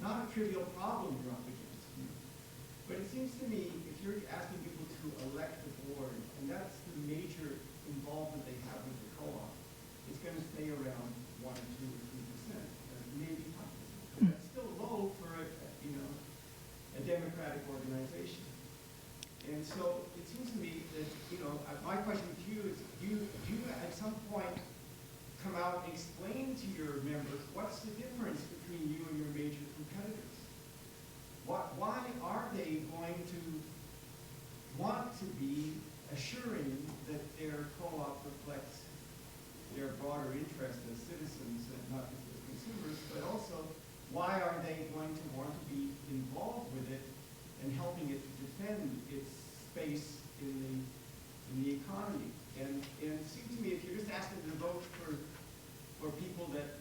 not a trivial problem you're up against. But it seems to me, if you're asking people to elect the board, and that's the major involvement they have with the co-op, it's going to stay around 1 or 2 or 3%, maybe 5%. But that's still low for a democratic organization. And so it seems to me that, my question to you is, do you at some point come out and explain to your members what's the difference between you and your major competitors? Why are they going to want to be assuring that their co-op reflects their broader interest as citizens and not just as consumers, but also why are they going to want to be involved with it and helping it to defend its space in the economy. And it seems to me if you're just asking to vote for people that,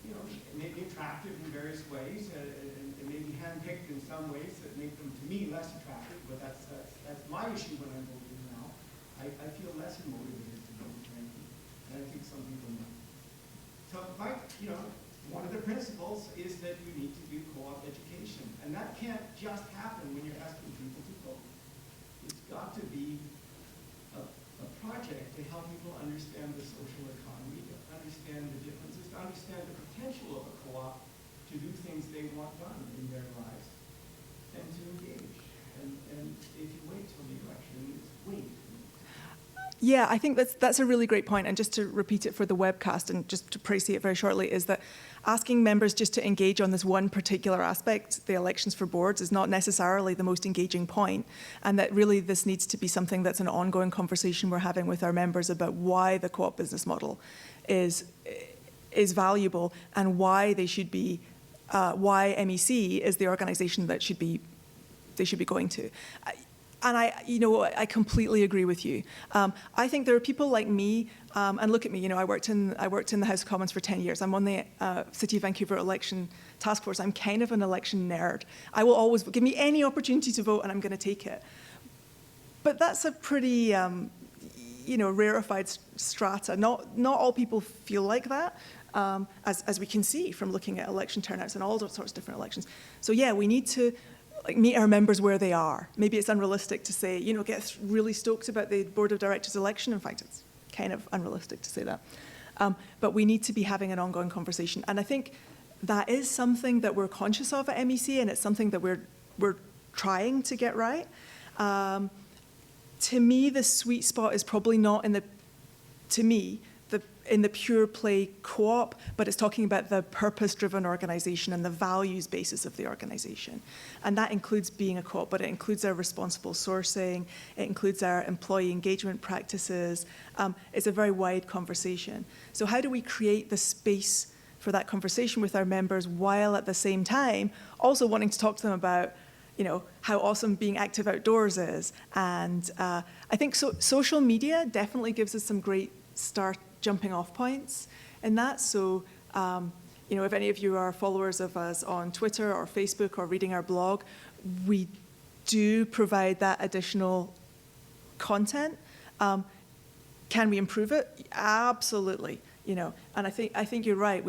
you know, may be attractive in various ways and maybe handpicked in some ways that make them, to me, less attractive, but that's my issue when I'm voting now. I feel less motivated to vote, frankly, and I think some people know. So, you know, one of the principles is that you need to do co-op education, and that can't just happen when you're asking people to vote. It's got to be a project to help people understand the social economy, to understand the differences, to understand the potential of a co-op to do things they want done in their lives, and to engage. And if you wait till the election, it's wait. Yeah, I think that's a really great point. And just to repeat it for the webcast and just to précis it very shortly, is that asking members just to engage on this one particular aspect, the elections for boards, is not necessarily the most engaging point. And that really this needs to be something that's an ongoing conversation we're having with our members about why the co-op business model is valuable and why they should be, why MEC is the organization that they should be going to. And I completely agree with you. I think there are people like me, and look at me. You know, I worked in the House of Commons for 10 years. I'm on the City of Vancouver election task force. I'm kind of an election nerd. I will always give me any opportunity to vote, and I'm going to take it. But that's a pretty, rarefied strata. Not all people feel like that, as we can see from looking at election turnouts and all sorts of different elections. So yeah, we need to meet our members where they are. Maybe it's unrealistic to say, get really stoked about the Board of Directors election. In fact, it's kind of unrealistic to say that. But we need to be having an ongoing conversation. And I think that is something that we're conscious of at MEC, and it's something that we're trying to get right. To me, the sweet spot is probably not in the pure play co-op, but it's talking about the purpose-driven organization and the values basis of the organization. And that includes being a co-op, but it includes our responsible sourcing, it includes our employee engagement practices. It's a very wide conversation. So how do we create the space for that conversation with our members while at the same time also wanting to talk to them about how awesome being active outdoors is. And I think social media definitely gives us some great jumping off points in that. So, if any of you are followers of us on Twitter or Facebook or reading our blog, we do provide that additional content. Can we improve it? Absolutely. And I think you're right.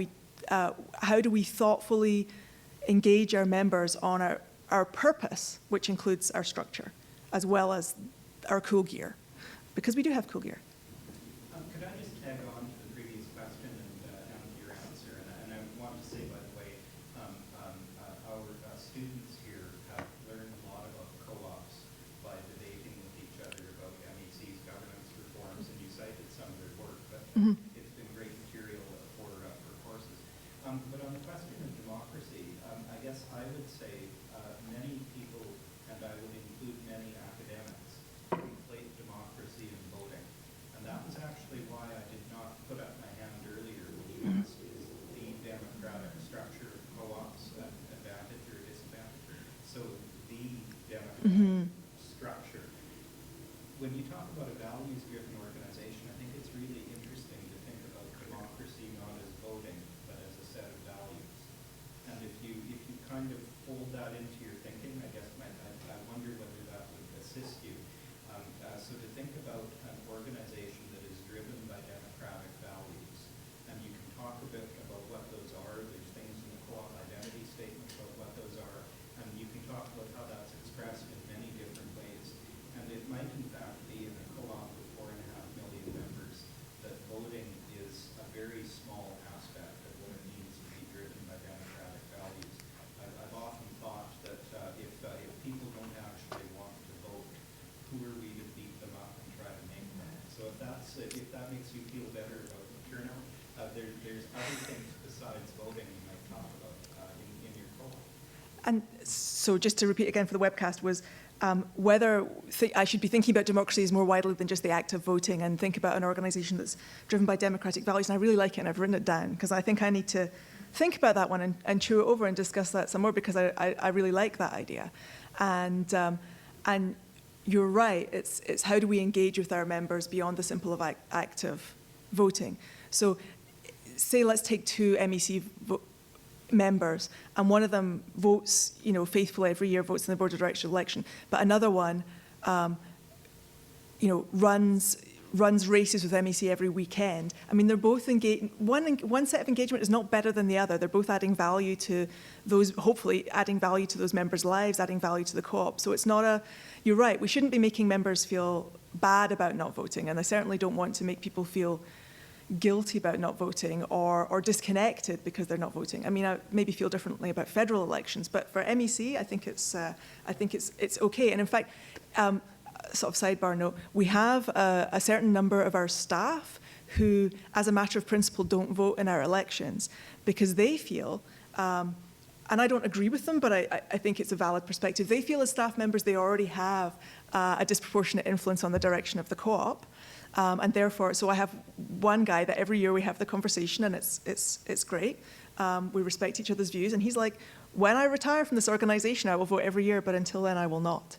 How do we thoughtfully engage our members on our purpose, which includes our structure, as well as our cool gear, because we do have cool gear. Could I just tag on to the previous question and your answer? And I want to say, by the way, our students here have learned a lot about co-ops by debating with each other about MEC's governance reforms, and you cited some of their work, but it's been great material for courses. But on the question of democracy, I guess I would say many people, and I would include many academics, conflate democracy and voting. And that was actually why I did not put up my hand earlier when you asked, is the democratic structure of co-ops an advantage or disadvantage? So the democratic structure. When you talk about a values-driven organization, I think it's really interesting to think about democracy not as voting, but as a set of values. And if you kind of fold that into your thinking, I guess I wonder whether that would assist you. So to think about an organization that is driven by democratic values, and you can talk a bit about what those are. There's things in the co-op identity statement about what those are, and you can talk about how that's expressed in many different ways. And it might in fact be in a co-op with 4.5 million members that voting is a very small aspect of what it means to be driven by democratic values. I've often thought that if people don't actually want to vote, who are we to beat them up and try to make them? So if that makes you feel better about the turnout, there's other things besides voting you might talk about in your co-op. And so just to repeat again for the webcast, was whether I should be thinking about democracy as more widely than just the act of voting, and think about an organisation that's driven by democratic values. And I really like it, and I've written it down, because I think I need to think about that one and chew it over and discuss that some more, because I really like that idea. And you're right, it's how do we engage with our members beyond the simple of act of voting. So say let's take 2 MEC members, and one of them votes, faithfully every year, votes in the board of directors election, but another one, runs races with MEC every weekend. I mean, they're both engaged. One set of engagement is not better than the other. They're both adding value to those, hopefully adding value to those members' lives, adding value to the co-op. So it's not you're right, we shouldn't be making members feel bad about not voting, and I certainly don't want to make people feel guilty about not voting or disconnected because they're not voting. I mean, I maybe feel differently about federal elections, but for MEC, I think it's okay. And in fact, sort of sidebar note, we have a certain number of our staff who, as a matter of principle, don't vote in our elections because they feel, and I don't agree with them, but I think it's a valid perspective. They feel as staff members they already have a disproportionate influence on the direction of the co-op. And therefore, so I have one guy that every year we have the conversation, and it's great. We respect each other's views, and he's like, when I retire from this organization, I will vote every year, but until then, I will not.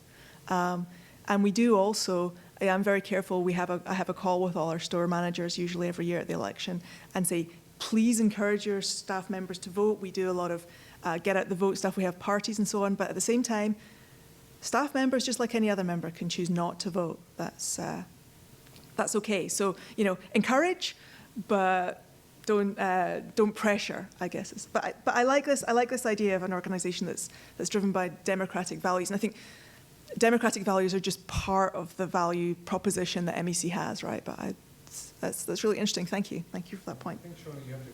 And we do also, I am very careful, I have a call with all our store managers, usually every year at the election, and say, please encourage your staff members to vote. We do a lot of get out the vote stuff, we have parties and so on, but at the same time, staff members, just like any other member, can choose not to vote. That's okay. So, encourage, but don't pressure, I guess. But I like this. I like this idea of an organisation that's driven by democratic values. And I think democratic values are just part of the value proposition that MEC has, right? But that's really interesting. Thank you. Thank you for that point. I think, Shona, you have to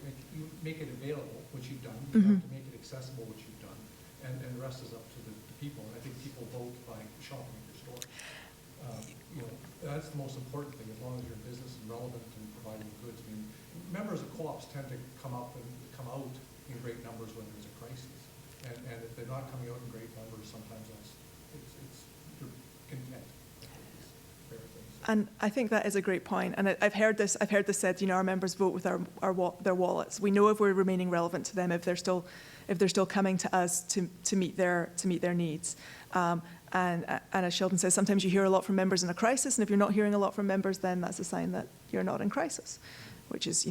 make it available, which you've done. You have to make it accessible, which you've done. And the rest is up to the people. And I think people vote by shopping at your store. That's the most important thing, as long as you're in business and relevant and providing goods. I mean, members of co-ops tend to come out in great numbers when there's a crisis. And if they're not coming out in great numbers, sometimes you're content. And I think that is a great point. And I've heard this said, our members vote with their wallets. We know if we're remaining relevant to them, if they're still coming to us to meet their needs. And as Sheldon says, sometimes you hear a lot from members in a crisis, and if you're not hearing a lot from members, then that's a sign that you're not in crisis, which is,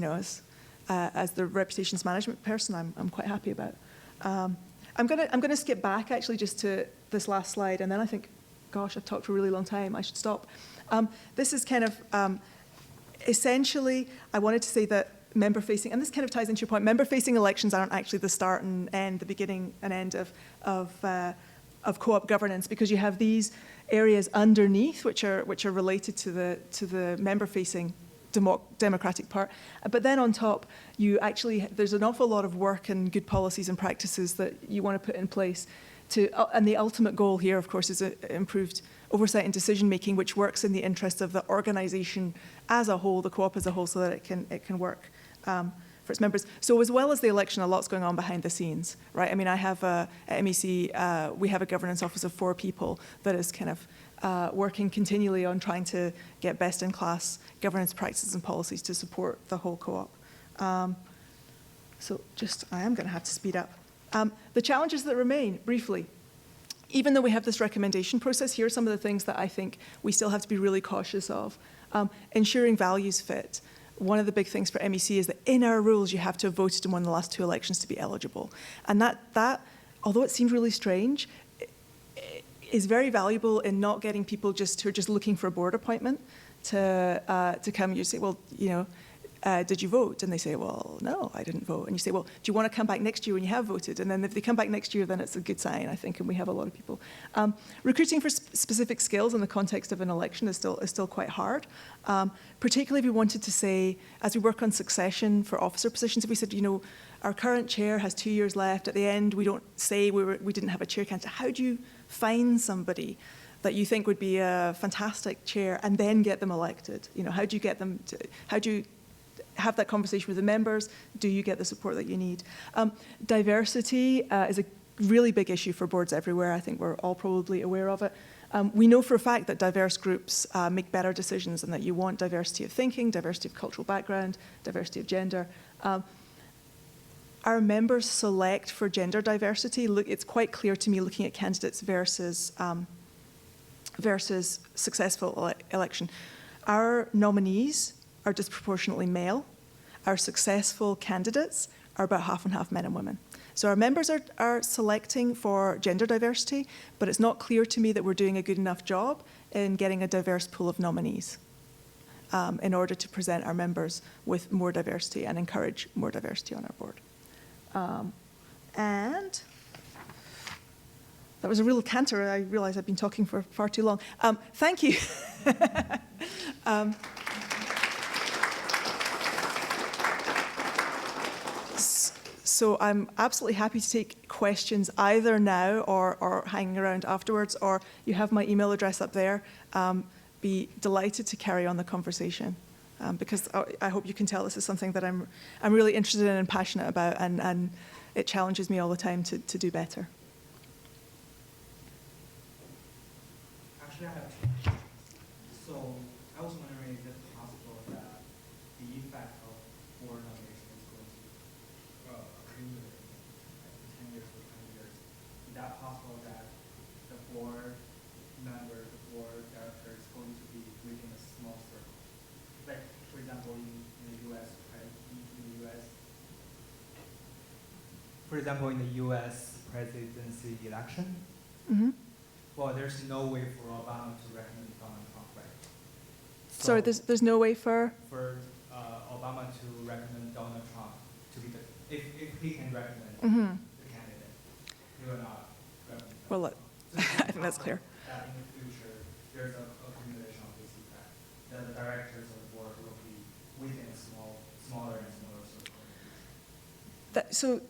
as the reputations management person, I'm quite happy about. I'm gonna skip back actually just to this last slide, and then I think, gosh, I've talked for a really long time. I should stop. This is kind of essentially, I wanted to say that member-facing, and this kind of ties into your point, member-facing elections aren't actually the start and end, the beginning and end of co-op governance, because you have these areas underneath which are related to the member-facing democratic part. But then on top, there's an awful lot of work and good policies and practices that you want to put in place and the ultimate goal here, of course, is improved oversight and decision making, which works in the interests of the organisation as a whole, the co-op as a whole, so that it can work for its members. So as well as the election, a lot's going on behind the scenes, right? I mean, I have at MEC, we have a governance office of 4 people that is kind of working continually on trying to get best-in-class governance practices and policies to support the whole co-op. So I am going to have to speed up. The challenges that remain, briefly. Even though we have this recommendation process, here are some of the things that I think we still have to be really cautious of. Ensuring values fit. One of the big things for MEC is that in our rules, you have to have voted in one of the last 2 elections to be eligible. And that although it seems really strange, is very valuable in not getting people who are just looking for a board appointment to come. You say, well, did you vote? And they say, well, no, I didn't vote. And you say, well, do you want to come back next year when you have voted? And then if they come back next year, then it's a good sign, I think, and we have a lot of people. Recruiting for specific skills in the context of an election is still quite hard, particularly if we wanted to say, as we work on succession for officer positions, if we said, our current chair has 2 years left, at the end we don't say we didn't have a chair candidate. How do you find somebody that you think would be a fantastic chair and then get them elected? How do you get them how do you have that conversation with the members? Do you get the support that you need? Diversity is a really big issue for boards everywhere. I think we're all probably aware of it. We know for a fact that diverse groups make better decisions and that you want diversity of thinking, diversity of cultural background, diversity of gender. Our members select for gender diversity. Look, it's quite clear to me looking at candidates versus successful election. Our nominees are disproportionately male. Our successful candidates are about half and half men and women. So our members are selecting for gender diversity, but it's not clear to me that we're doing a good enough job in getting a diverse pool of nominees in order to present our members with more diversity and encourage more diversity on our board. And that was a real canter. I realize I've been talking for far too long. Thank you. So I'm absolutely happy to take questions either now or hanging around afterwards, or you have my email address up there. Be delighted to carry on the conversation because I hope you can tell this is something that I'm really interested in and passionate about, and it challenges me all the time to do better. Actually, I have so I was wondering if it's possible that the effect of board nomination is going to accumulate like 10 years or 20 years. Is that possible that the board member, the board director is going to be within a small circle? Like, for example, in the U.S., for example, in the U.S. presidency election, well, there's no way for Obama to recommend Donald Trump, right? Sorry, there's no way for Obama to recommend Donald Trump to be if he can recommend the candidate, he will not recommend. Well, Donald I Trump. think that's clear. That in the future, there's a accumulation of this effect. That the directors of the board will be within a smaller and smaller circle. So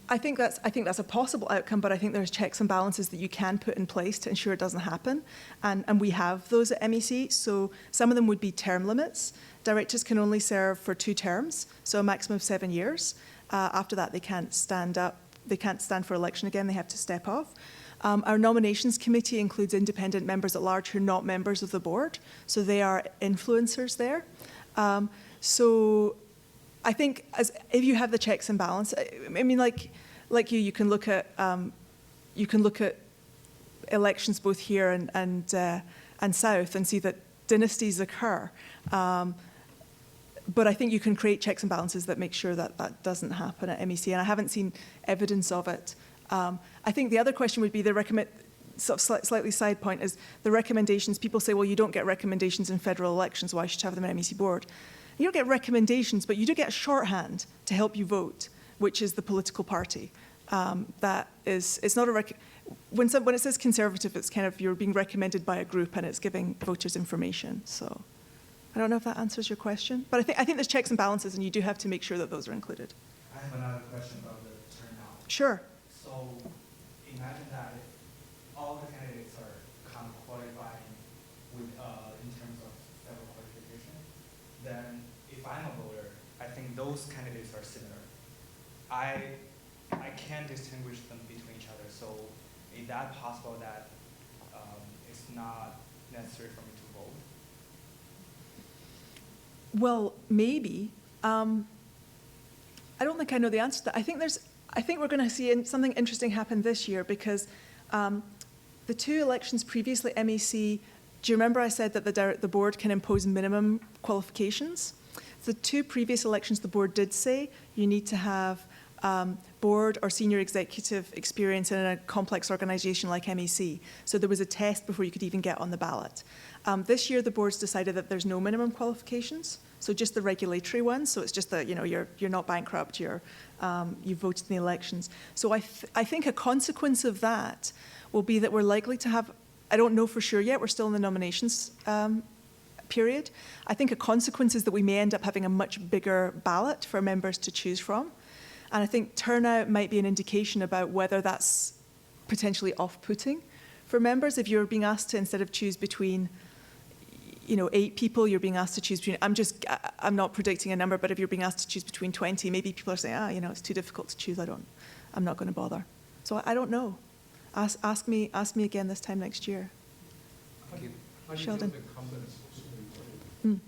I think that's a possible outcome, but I think there's checks and balances that you can put in place to ensure it doesn't happen, and we have those at MEC. So some of them would be term limits. Directors can only serve for 2 terms, so a maximum of 7 years. After that, they can't stand up. They can't stand for election again. They have to step off. Our nominations committee includes independent members at large who are not members of the board, so they are influencers there. So I think if you have the checks and balance, I mean, like you can look at elections both here and south and see that dynasties occur. But I think you can create checks and balances that make sure that that doesn't happen at MEC, and I haven't seen evidence of it. I think the other question would be slightly side point is the recommendations. People say, well, you don't get recommendations in federal elections, why should you have them at MEC board? You don't get recommendations, but you do get a shorthand to help you vote, which is the political party. It's not when it says conservative, it's kind of you're being recommended by a group and it's giving voters information. So I don't know if that answers your question, but I think there's checks and balances, and you do have to make sure that those are included. I have another question about the turnout. Sure. So imagine that if all the candidates are kind of qualifying with in terms of several qualifications, then if I'm a voter, I think those candidates are similar. I can't distinguish them between each other. So is that possible that it's not necessary for me to vote? Well, maybe. I don't think I know the answer to that. I think we're going to see something interesting happen this year because the 2 elections previously, MEC, do you remember I said that the board can impose minimum qualifications? The 2 previous elections, the board did say you need to have board or senior executive experience in a complex organization like MEC. So there was a test before you could even get on the ballot. This year, the board's decided that there's no minimum qualifications, so just the regulatory ones. So it's just that you're not bankrupt, you voted in the elections. So I think a consequence of that will be that we're likely to have. I don't know for sure yet. We're still in the nominations period. I think a consequence is that we may end up having a much bigger ballot for members to choose from, and I think turnout might be an indication about whether that's potentially off-putting for members. If you're being asked to, instead of choose between 8 people, you're being asked to choose between, I'm not predicting a number, but if you're being asked to choose between 20, maybe people are saying, it's too difficult to choose, I'm not going to bother. So I don't know. Ask me again this time next year. How do you Sheldon. deal with incumbents? Mm.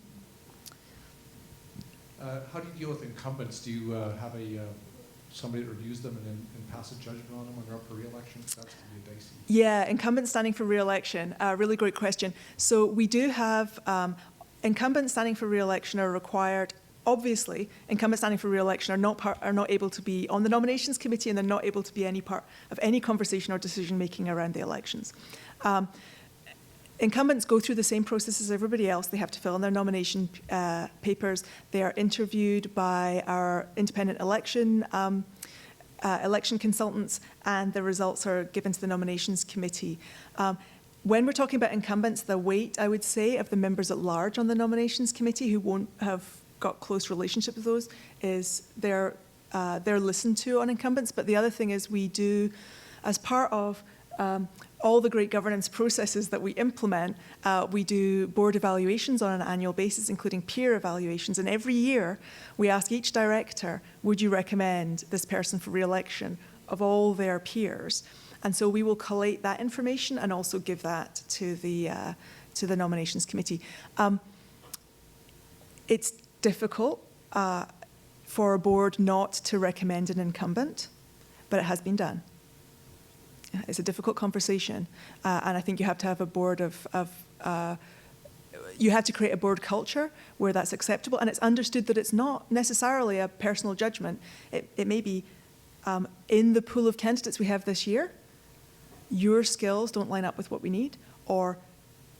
How do you deal with incumbents? Do you have somebody that reviews them and then pass a judgment on them when they're up for re-election? That's going to be dicey. Yeah, incumbents standing for re-election. Really great question. So we do have incumbents standing for re-election are required. Obviously, incumbents standing for re-election are not able to be on the nominations committee, and they're not able to be any part of any conversation or decision making around the elections. Incumbents go through the same process as everybody else. They have to fill in their nomination papers. They are interviewed by our independent election consultants, and the results are given to the nominations committee. When we're talking about incumbents, the weight, I would say, of the members at large on the nominations committee who won't have got close relationship with those is they're listened to on incumbents. But the other thing is we do, as part of all the great governance processes that we implement, we do board evaluations on an annual basis, including peer evaluations. And every year, we ask each director, would you recommend this person for re-election of all their peers? And so we will collate that information and also give that to the nominations committee. It's difficult for a board not to recommend an incumbent, but it has been done. It's a difficult conversation, and I think you have to have a board you have to create a board culture where that's acceptable, and it's understood that it's not necessarily a personal judgment. It may be in the pool of candidates we have this year, your skills don't line up with what we need, or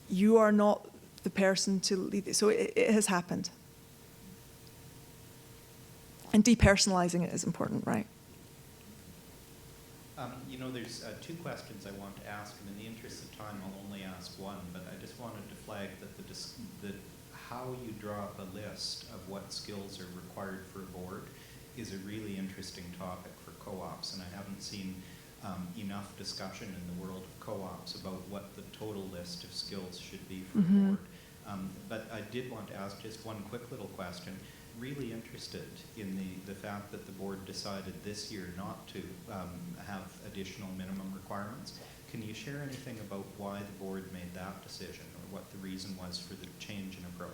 you are not the person to lead. So it has happened. And depersonalizing it is important, right? You know, there's two questions I want to ask, and in the interest of time, I'll only ask one. But I just wanted to flag that how you draw up a list of what skills are required for a board is a really interesting topic for co-ops, and I haven't seen enough discussion in the world of co-ops about what the total list of skills should be for a board. But I did want to ask just one quick little question. Really interested in the fact that the board decided this year not to have additional minimum requirements. Can you share anything about why the board made that decision, or what the reason was for the change in approach?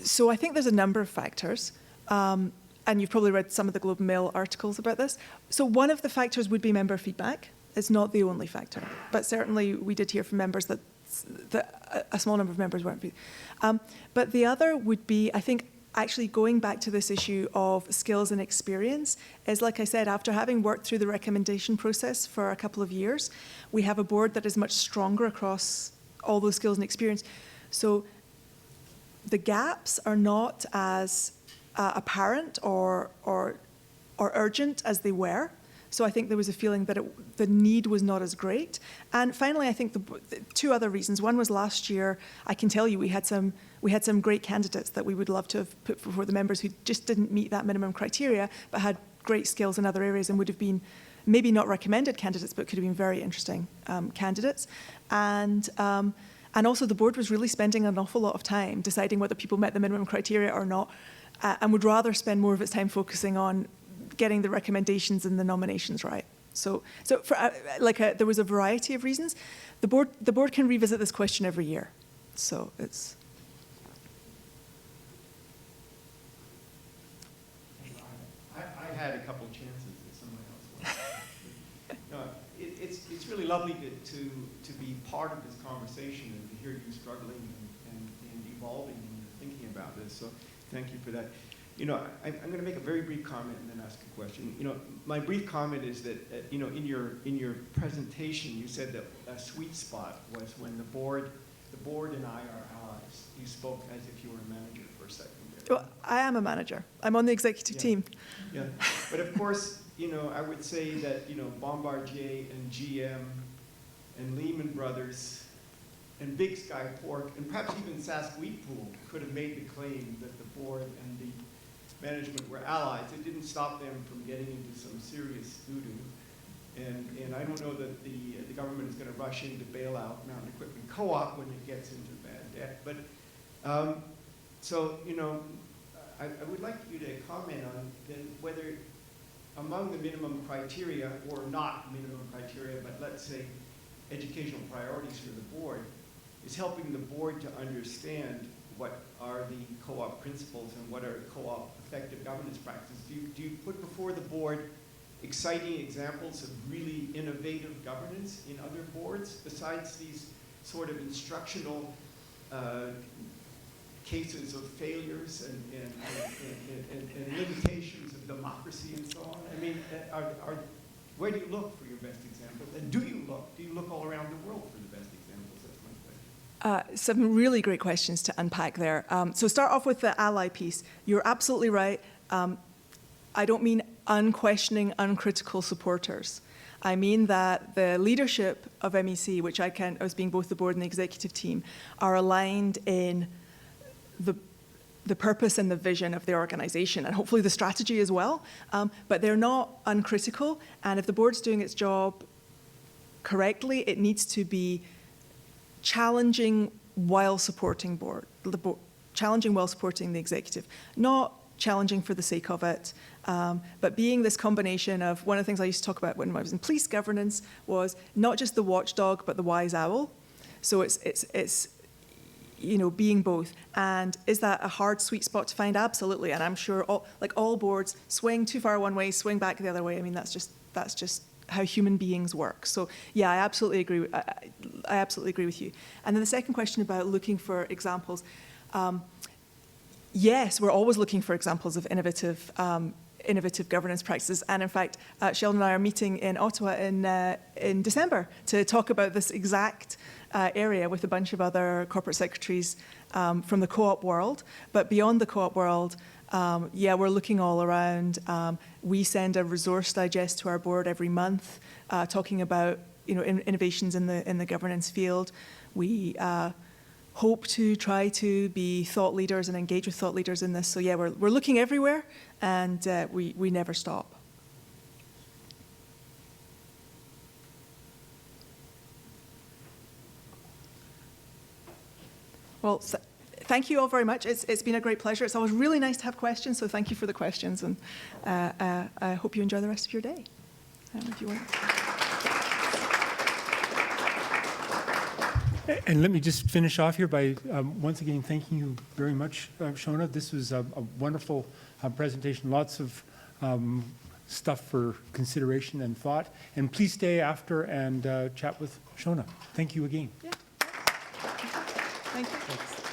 So I think there's a number of factors, and you've probably read some of the Globe and Mail articles about this. So one of the factors would be member feedback. It's not the only factor, but certainly we did hear from members that a small number of members weren't. But the other would be, I think, actually going back to this issue of skills and experience is, like I said, after having worked through the recommendation process for a couple of years, we have a board that is much stronger across all those skills and experience. So the gaps are not as apparent or urgent as they were. So I think there was a feeling that the need was not as great. And finally, I think the two other reasons. One was last year, I can tell you, we had some great candidates that we would love to have put before the members who just didn't meet that minimum criteria, but had great skills in other areas and would have been maybe not recommended candidates, but could have been very interesting candidates. And also the board was really spending an awful lot of time deciding whether people met the minimum criteria or not, and would rather spend more of its time focusing on getting the recommendations and the nominations right. So for there was a variety of reasons. The board can revisit this question every year. So it's. I had a couple chances that someone else went. No, it's really lovely to be part of this conversation and to hear you struggling and evolving when you're thinking about this. So thank you for that. You know, I'm going to make a very brief comment and then ask a question. You know, my brief comment is that, you know, in your presentation, you said that a sweet spot was when the board and I are allies. You spoke as if you were a manager for a second there. Well, I am a manager. I'm on the executive team. Yeah, but of course, you know, I would say that, you know, Bombardier and GM and Lehman Brothers and Big Sky Pork and perhaps even Sask Wheat Pool could have made the claim that the board and the management were allies. It didn't stop them from getting into some serious doo-doo. And I don't know that the government is going to rush in to bail out Mountain Equipment Co-op when it gets into bad debt. But so, you know, I would like you to comment on then whether among the minimum criteria, or not minimum criteria, but let's say educational priorities for the board, is helping the board to understand what are the co-op principles and what are co-op effective governance practices. Do you put before the board exciting examples of really innovative governance in other boards besides these sort of instructional cases of failures and limitations of democracy and so on? I mean, where do you look for your best examples? And do you look all around the world for the best examples? That's my question. Some really great questions to unpack there. So start off with the ally piece. You're absolutely right. I don't mean unquestioning, uncritical supporters. I mean that the leadership of MEC, which I count as being both the board and the executive team, are aligned in the purpose and the vision of the organisation, and hopefully the strategy as well. But they're not uncritical, and if the board's doing its job correctly, it needs to be challenging while supporting challenging while supporting the executive, not challenging for the sake of it, but being this combination of, one of the things I used to talk about when I was in police governance was not just the watchdog, but the wise owl. So it's you know, being both. And is that a hard, sweet spot to find? Absolutely. And I'm sure all boards swing too far one way, swing back the other way. I mean, that's just how human beings work. So yeah, I absolutely agree. I absolutely agree with you. And then the second question about looking for examples. Yes, we're always looking for examples of innovative governance practices. And in fact, Sheldon and I are meeting in Ottawa in December to talk about this exact area with a bunch of other corporate secretaries from the co-op world. But beyond the co-op world, yeah, we're looking all around. We send a resource digest to our board every month, talking about innovations in the governance field. We hope to try to be thought leaders and engage with thought leaders in this. So yeah, we're looking everywhere, and we never stop. Well, thank you all very much. It's been a great pleasure. It's always really nice to have questions, so thank you for the questions, and I hope you enjoy the rest of your day. I don't know if you want. And let me just finish off here by once again thanking you very much, Shona. This was a wonderful presentation, lots of stuff for consideration and thought. And please stay after and chat with Shona. Thank you again. Yeah. Thank you. Thanks.